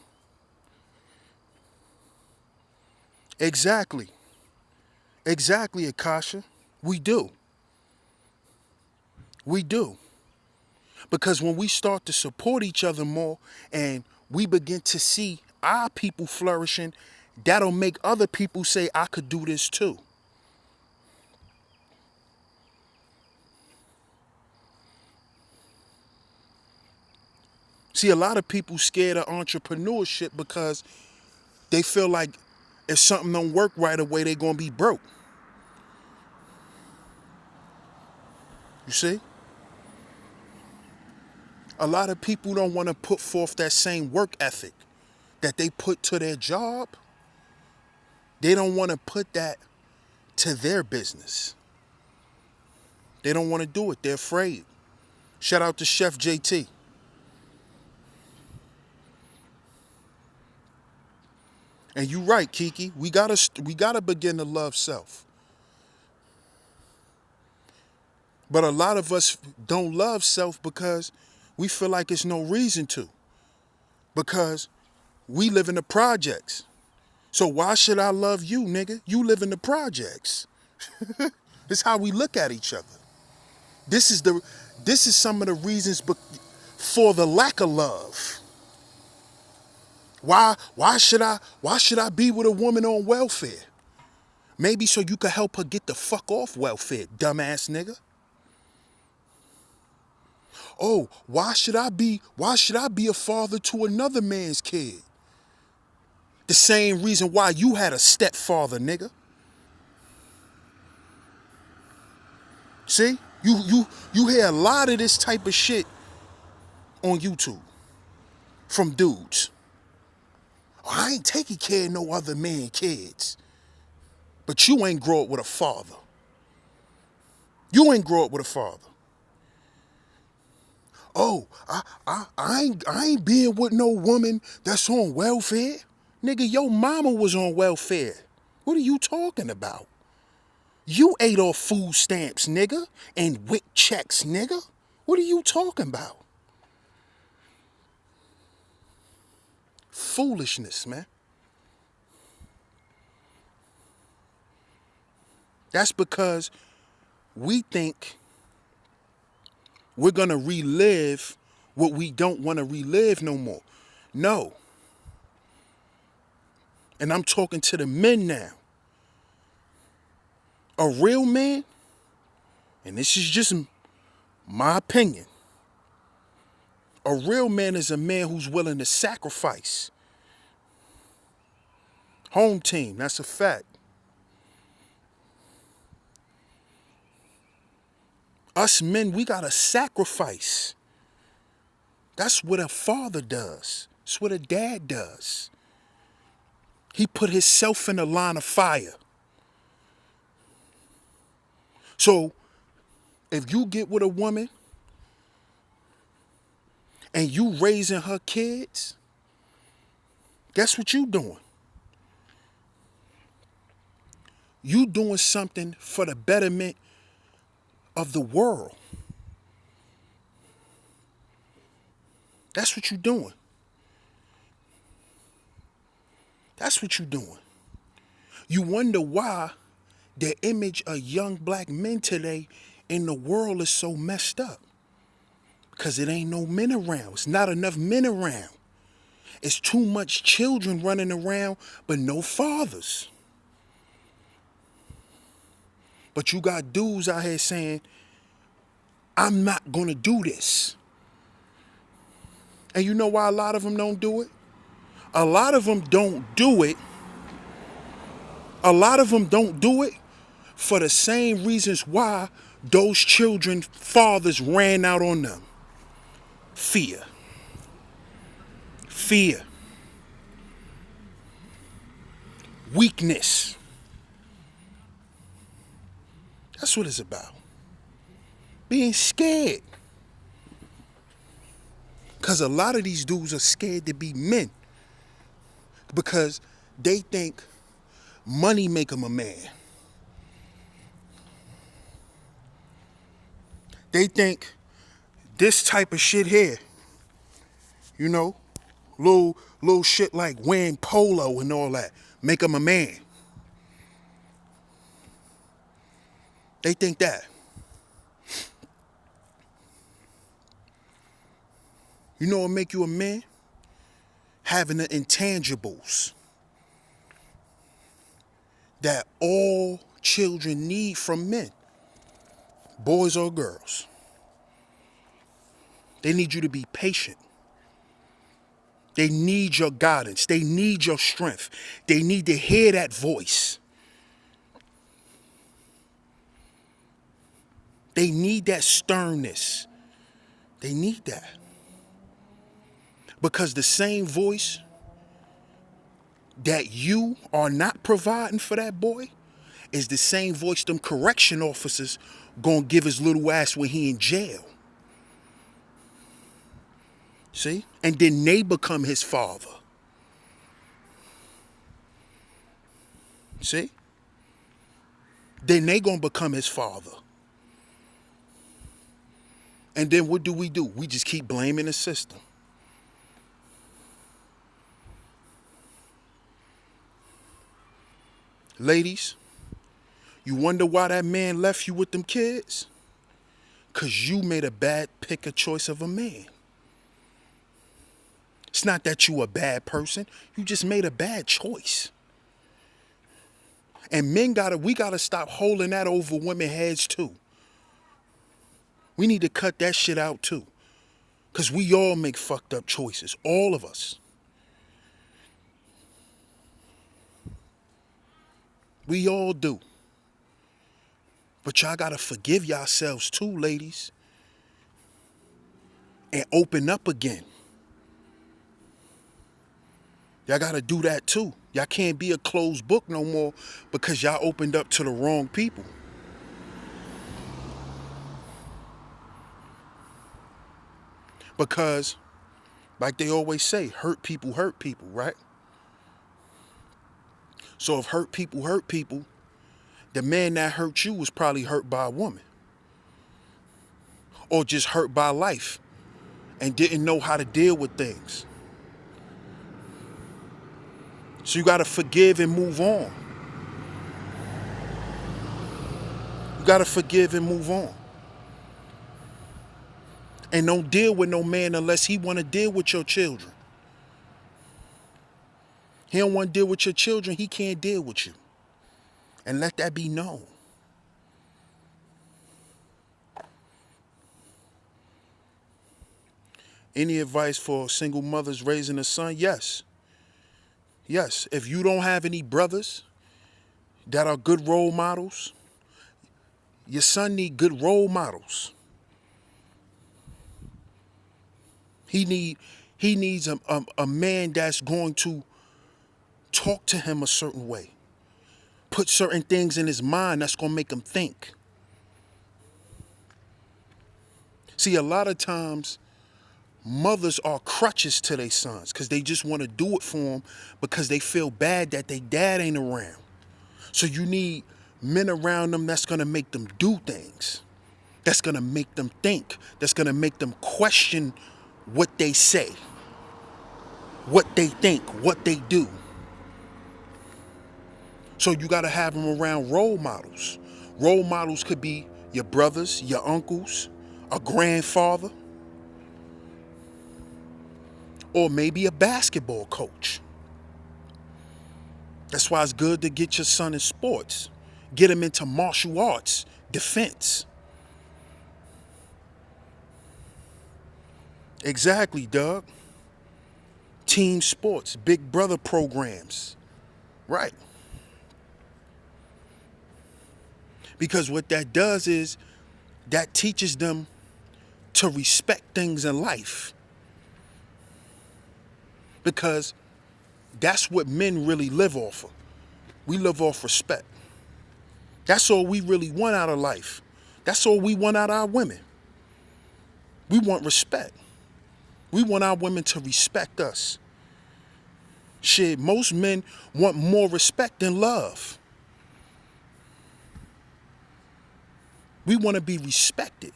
Exactly. Exactly, Akasha. We do. We do. Because when we start to support each other more and we begin to see our people flourishing, that'll make other people say, I could do this too. See, a lot of people scared of entrepreneurship because they feel like if something don't work right away, they're going to be broke. You see? A lot of people don't want to put forth that same work ethic that they put to their job. They don't want to put that to their business. They don't want to do it. They're afraid. Shout out to Chef JT. And you right, Kiki. We gotta begin to love self. But a lot of us don't love self because We feel like it's no reason to because we live in the projects. So why should I love you, nigga? You live in the projects. It's how we look at each other. This is some of the reasons for the lack of love. Why should I be with a woman on welfare? Maybe so you could help her get the fuck off welfare, dumbass nigga. Oh, why should I be a father to another man's kid? The same reason why you had a stepfather, nigga. See? You hear a lot of this type of shit on YouTube from dudes. Oh, I ain't taking care of no other man kids. But you ain't grow up with a father. You ain't grow up with a father. Oh, I ain't being with no woman that's on welfare. Nigga, your mama was on welfare. What are you talking about? You ate off food stamps, nigga, and WIC checks, nigga. What are you talking about? Foolishness, man. That's because we think we're gonna relive what we don't want to relive no more. No. And I'm talking to the men now. A real man, and this is just my opinion, a real man is a man who's willing to sacrifice. Home team, that's a fact. Us men, we gotta sacrifice. That's what a father does. That's what a dad does. He put himself in the line of fire. So, if you get with a woman and you raising her kids, guess what you doing? You doing something for the betterment of the world. That's what you doing. That's what you doing. You wonder why the image of young black men today in the world is so messed up. Because it ain't no men around. It's not enough men around. It's too much children running around, but no fathers. But you got dudes out here saying, I'm not gonna do this. And you know why a lot of them don't do it? A lot of them don't do it. A lot of them don't do it for the same reasons why those children fathers ran out on them. Fear. Fear. Weakness. That's what it's about. Being scared. Because a lot of these dudes are scared to be men. Because they think money make them a man. They think this type of shit here, you know, little shit like wearing polo and all that, make them a man. They think that. You know what make you a man? Having the intangibles that all children need from men, boys or girls. They need you to be patient. They need your guidance. They need your strength. They need to hear that voice. They need that sternness. They need that. Because the same voice that you are not providing for that boy is the same voice them correction officers gonna give his little ass when he in jail. See? And then they become his father. See? Then they gonna become his father. And then what do? We just keep blaming the system. Ladies, you wonder why that man left you with them kids? Because you made a bad pick a choice of a man. It's not that you a bad person. You just made a bad choice. And we gotta stop holding that over women's heads too. We need to cut that shit out too. Because we all make fucked up choices. All of us. We all do. But y'all gotta forgive yourselves too, ladies. And open up again. Y'all gotta do that too. Y'all can't be a closed book no more because y'all opened up to the wrong people. Because, like they always say, hurt people, right? So if hurt people, the man that hurt you was probably hurt by a woman. Or just hurt by life and didn't know how to deal with things. So you gotta forgive and move on. You gotta forgive and move on. And don't deal with no man unless he wanna deal with your children. He don't wanna deal with your children, he can't deal with you. And let that be known. Any advice for single mothers raising a son? Yes. Yes. If you don't have any brothers that are good role models, your son need good role models. He needs a man that's going to talk to him a certain way. Put certain things in his mind that's going to make him think. See, a lot of times, mothers are crutches to their sons because they just want to do it for them because they feel bad that their dad ain't around. So you need men around them that's going to make them do things. That's going to make them think. That's going to make them question what they say, what they think, what they do. So you got to have them around role models. Role models could be your brothers, your uncles, a grandfather, or maybe a basketball coach. That's why it's good to get your son in sports. Get him into martial arts, defense. Exactly, Doug. Team sports, big brother programs. Right. Because what that does is that teaches them to respect things in life. Because that's what men really live off of. We live off respect. That's all we really want out of life. That's all we want out of our women. We want respect. We want our women to respect us. Shit, most men want more respect than love. We want to be respected.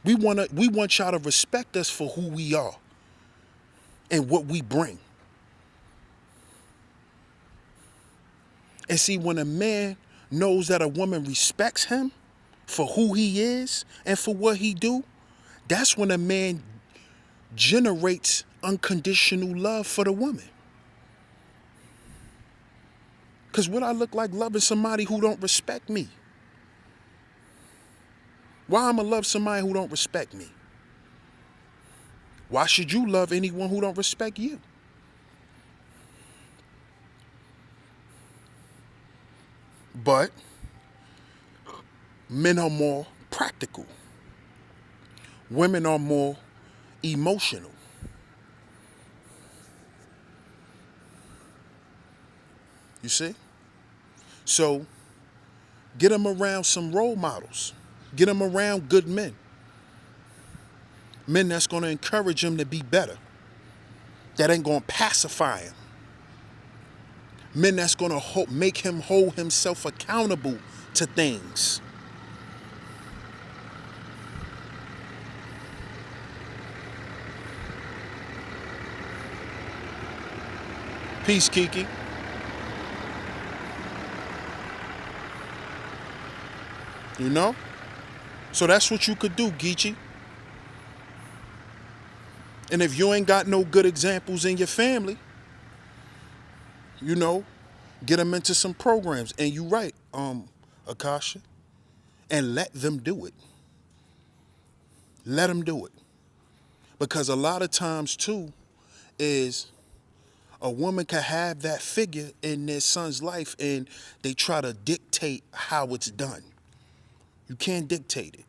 We want y'all to respect us for who we are and what we bring. And see, when a man knows that a woman respects him for who he is and for what he do, that's when a man generates unconditional love for the woman. Because what I look like loving somebody who don't respect me? Why I'ma love somebody who don't respect me? Why should you love anyone who don't respect you? But men are more practical. Women are more emotional. You see? So get them around some role models. Get them around good men. Men that's going to encourage him to be better. That ain't going to pacify him. Men that's going to make him hold himself accountable to things. Peace, Kiki. You know? So that's what you could do, Geechee. And if you ain't got no good examples in your family, you know, get them into some programs. And you right, Akasha, and let them do it. Let them do it. Because a lot of times too is a woman can have that figure in their son's life and they try to dictate how it's done. You can't dictate it.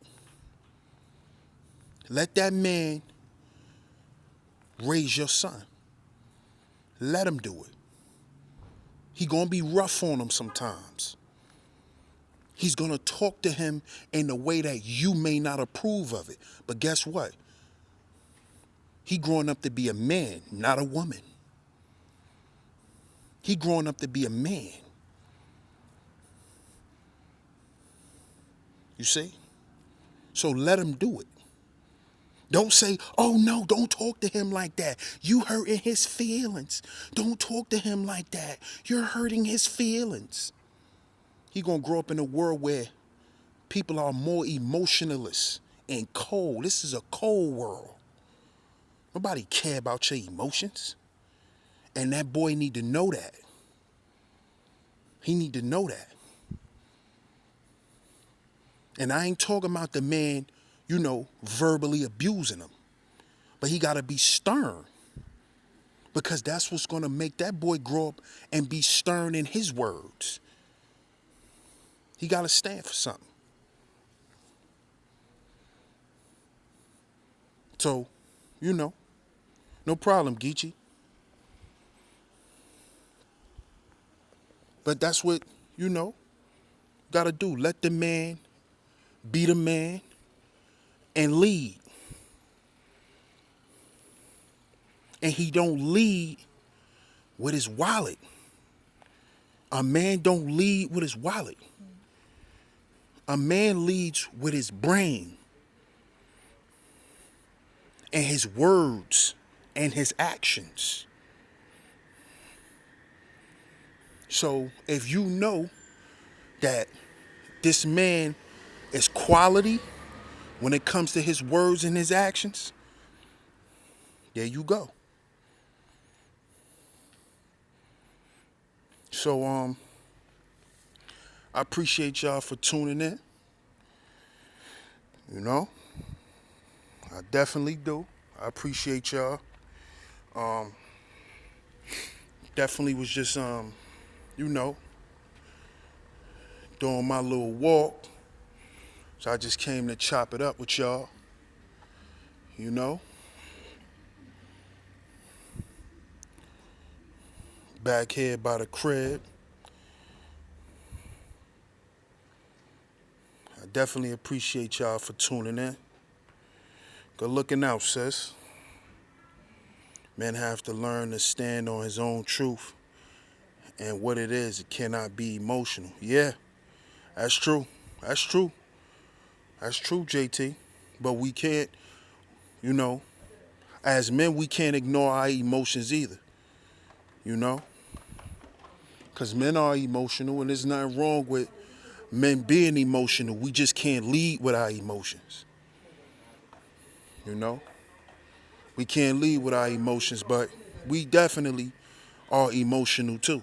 Let that man raise your son. Let him do it. He gonna be rough on him sometimes. He's gonna talk to him in a way that you may not approve of it. But guess what? He growing up to be a man, not a woman. He growing up to be a man. You see? So let him do it. Don't say, oh no, don't talk to him like that. You hurting his feelings. Don't talk to him like that. You're hurting his feelings. He gonna grow up in a world where people are more emotionalist and cold. This is a cold world. Nobody care about your emotions. And that boy need to know that. He need to know that. And I ain't talking about the man, you know, verbally abusing him. But he got to be stern. Because that's what's going to make that boy grow up and be stern in his words. He got to stand for something. So, you know, no problem, Geechee. But that's what, you know, got to do. Let the man be the man and lead. And he don't lead with his wallet. A man don't lead with his wallet. A man leads with his brain and his words and his actions. So if you know that this man is quality when it comes to his words and his actions, there you go. So I appreciate y'all for tuning in. You know, I definitely do. I appreciate y'all. Definitely was just you know, doing my little walk. So I just came to chop it up with y'all. You know. Back here by the crib. I definitely appreciate y'all for tuning in. Good looking out, sis. Men have to learn to stand on his own truth. And what it is, it cannot be emotional. Yeah, that's true. That's true. That's true, JT. But we can't, you know, as men, we can't ignore our emotions either. You know? Because men are emotional, and there's nothing wrong with men being emotional. We just can't lead with our emotions. You know? We can't lead with our emotions, but we definitely are emotional too.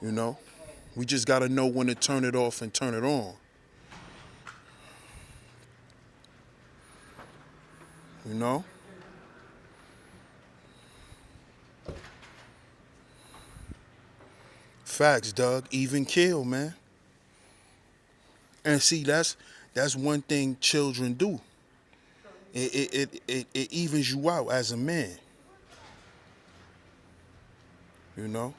You know? We just got to know when to turn it off and turn it on. You know? Facts, Doug. Even kill, man. And see, that's one thing children do. It evens you out as a man. You know?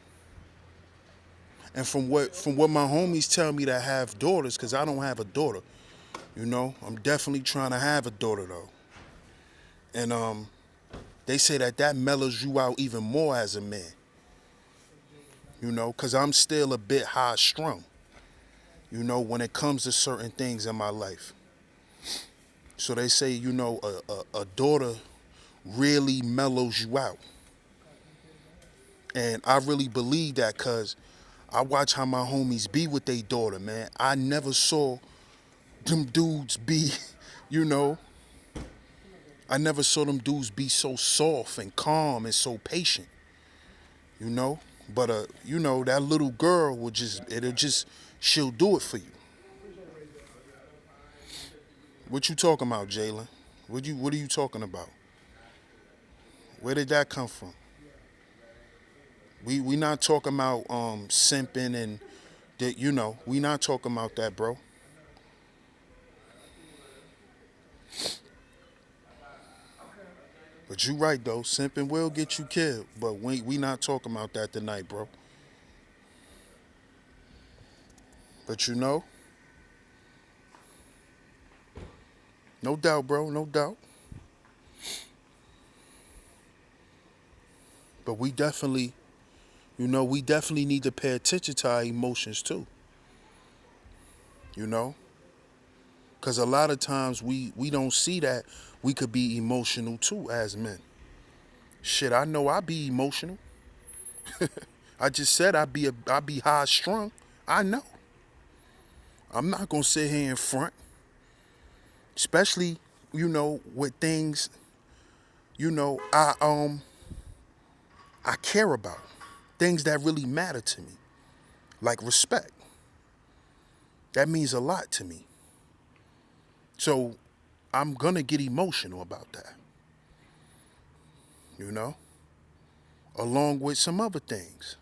And from what my homies tell me that have daughters, because I don't have a daughter, you know, I'm definitely trying to have a daughter though. And they say that mellows you out even more as a man. You know, because I'm still a bit high strung, you know, when it comes to certain things in my life. So they say, you know, a daughter really mellows you out. And I really believe that because I watch how my homies be with their daughter, man. I never saw them dudes be, you know, I never saw them dudes be so soft and calm and so patient, you know. But that little girl will she'll do it for you. What you talking about, Jalen? What are you talking about? Where did that come from? We not talking about simping and that, we not talking about that, bro. But you right though, simping will get you killed. But we not talking about that tonight, bro. But no doubt, bro, no doubt. But we definitely need to pay attention to our emotions too. You know, because a lot of times we don't see that we could be emotional too as men. Shit, I know I be emotional. I just said I be high strung. I know. I'm not gonna sit here in front, especially with things I care about, things that really matter to me, like respect. That means a lot to me. So I'm gonna get emotional about that, you know, along with some other things.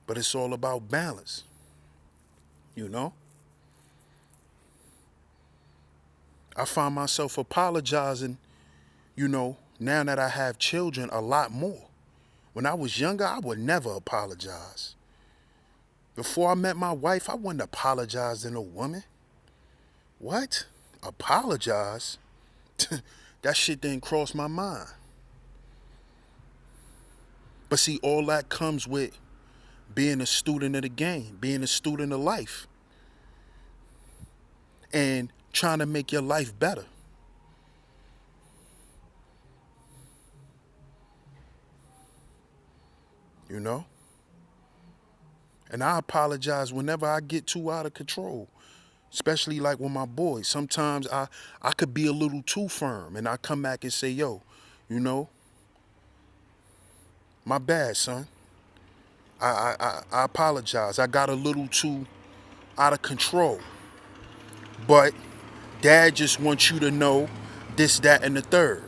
But it's all about balance, you know. I find myself apologizing, now that I have children a lot more. When I was younger, I would never apologize. Before I met my wife, I wouldn't apologize to no woman. What? Apologize? That shit didn't cross my mind. But see, all that comes with being a student of the game, being a student of life, and trying to make your life better. You know? And I apologize whenever I get too out of control. Especially like with my boys. Sometimes I could be a little too firm and I come back and say, yo, you know, my bad, son. I apologize. I got a little too out of control. But dad just wants you to know this, that, and the third.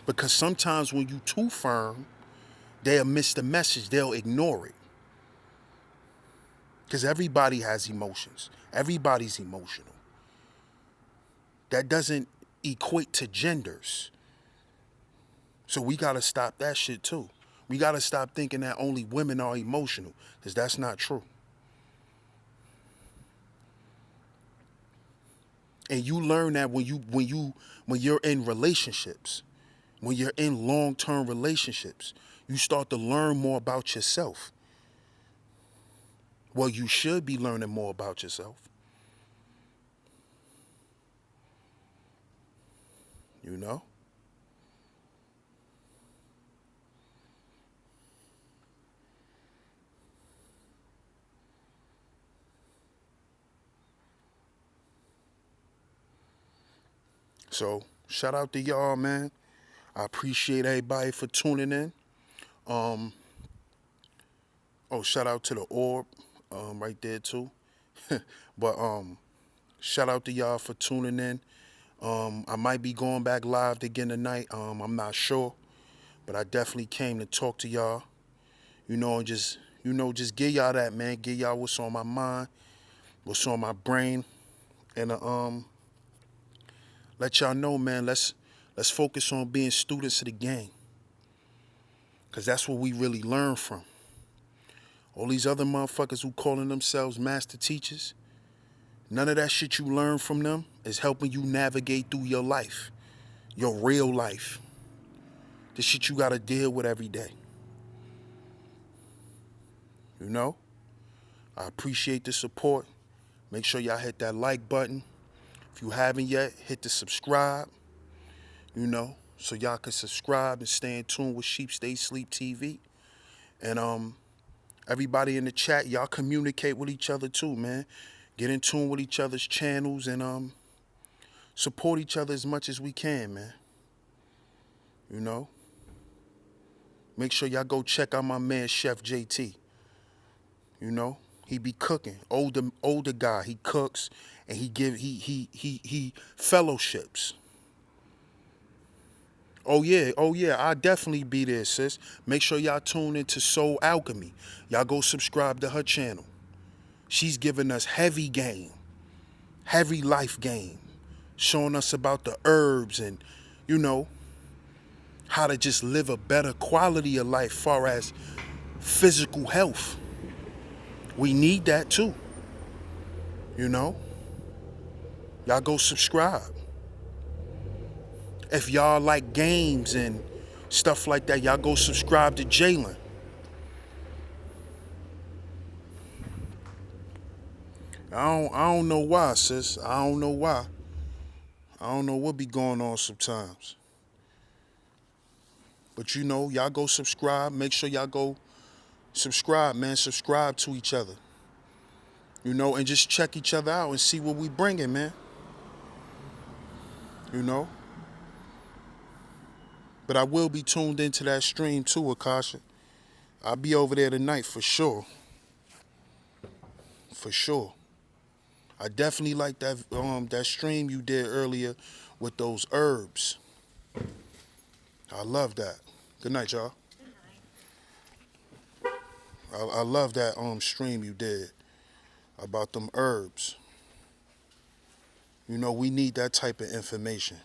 Because sometimes when you too firm, they'll miss the message. They'll ignore it. Because everybody has emotions. Everybody's emotional. That doesn't equate to genders. So we got to stop that shit too. We got to stop thinking that only women are emotional, because that's not true. And you learn that when you're in relationships, when you're in long-term relationships, you start to learn more about yourself. Well, you should be learning more about yourself. You know? So, shout out to y'all, man. I appreciate everybody for tuning in. Um, shout out to the orb, right there too. But shout out to y'all for tuning in. I might be going back live again tonight. I'm not sure, but I definitely came to talk to y'all. And just give y'all that, man. Give y'all what's on my mind, what's on my brain, and let y'all know, man. Let's focus on being students of the game, cause that's what we really learn from. All these other motherfuckers who calling themselves master teachers, none of that shit you learn from them is helping you navigate through your life, your real life. The shit you gotta deal with every day. You know? I appreciate the support. Make sure y'all hit that like button. If you haven't yet, hit the subscribe. You know? so y'all can subscribe and stay in tune with Sheep Stay Sleep TV. And everybody in the chat, y'all communicate with each other too, man. Get in tune with each other's channels and support each other as much as we can, man. You know? Make sure y'all go check out my man Chef JT. You know? He be cooking. Older guy. He cooks and he fellowships. Oh yeah, I'll definitely be there, sis. Make sure y'all tune into Soul Alchemy. Y'all go subscribe to her channel. She's giving us heavy game, heavy life game, showing us about the herbs and, you know, how to just live a better quality of life far as physical health. We need that too, you know. Y'all go subscribe. If y'all like games and stuff like that, y'all go subscribe to Jalen. I don't know why, sis. I don't know why. I don't know what be going on sometimes. But you know, y'all go subscribe. Make sure y'all go subscribe, man. Subscribe to each other. You know, and just check each other out and see what we bringing, man. You know? But I will be tuned into that stream too, Akasha. I'll be over there tonight for sure. For sure. I definitely like that stream you did earlier with those herbs. I love that. Good night, y'all. I love that stream you did about them herbs. You know, we need that type of information.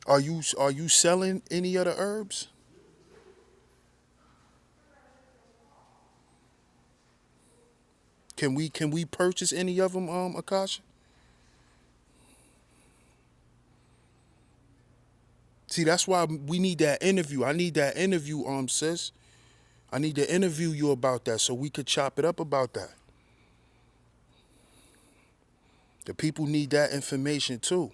Are you selling any of the herbs? Can we purchase any of them, Akasha? See, that's why we need that interview. I need that interview, sis. I need to interview you about that so we could chop it up about that. The people need that information too.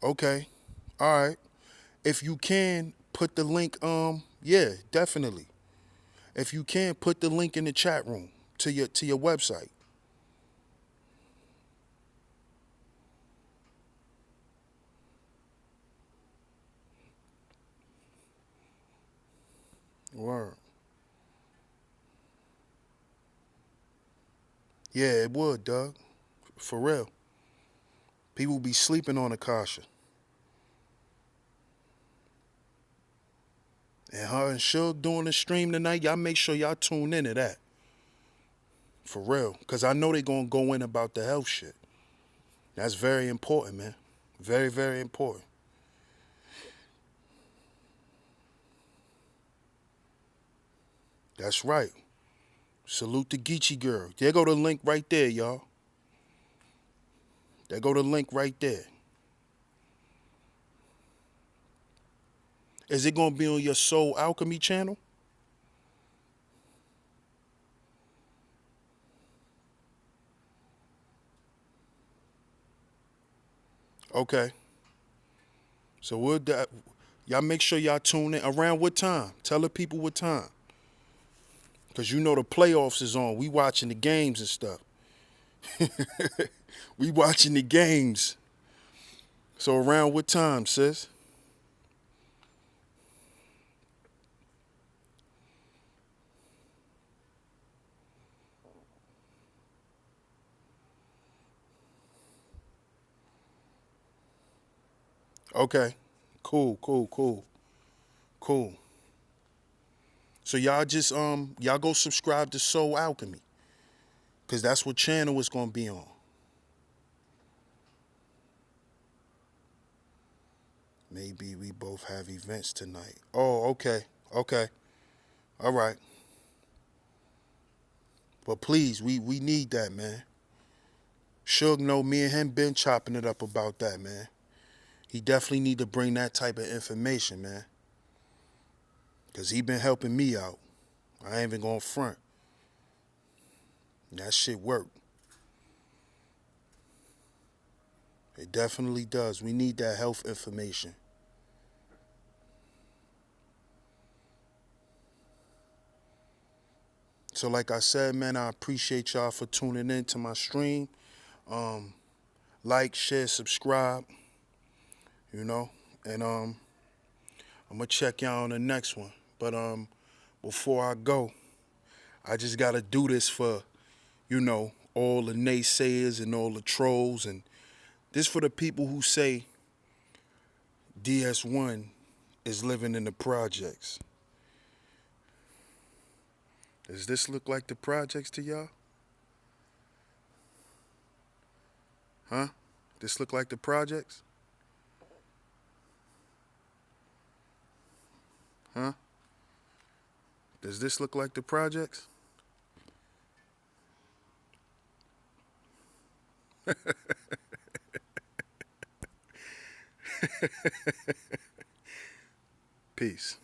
Okay. All right. If you can put the link, yeah, definitely. If you can put the link in the chat room to your website. Word. Yeah, it would, Doug. For real. People be sleeping on Akasha. And her and Suge doing the stream tonight, y'all make sure y'all tune into that. For real. Because I know they going to go in about the health shit. That's very important, man. Very, very important. That's right. Salute the Geechee girl. There go the link right there, y'all. There go the link right there. Is it going to be on your Soul Alchemy channel? Okay. So y'all make sure y'all tune in. Around what time? Tell the people what time. Because you know the playoffs is on. We watching the games and stuff. We watching the games. So around what time, sis? Okay. Cool. Cool. So y'all just y'all go subscribe to Soul Alchemy. Cause that's what channel it's gonna be on. Maybe we both have events tonight. Oh, okay. Okay. All right. But please, we need that, man. Suge know me and him been chopping it up about that, man. He definitely need to bring that type of information, man. Cause he been helping me out. I ain't even gonna front. That shit work. It definitely does. We need that health information. So like I said, man, I appreciate y'all for tuning in to my stream. Um, like, share, subscribe, you know, and I'm gonna check y'all on the next one. But before I go, I just gotta do this for, all the naysayers and all the trolls, and this for the people who say DS1 is living in the projects. Does this look like the projects to y'all? Huh? This look like the projects? Huh? Does this look like the projects? Peace.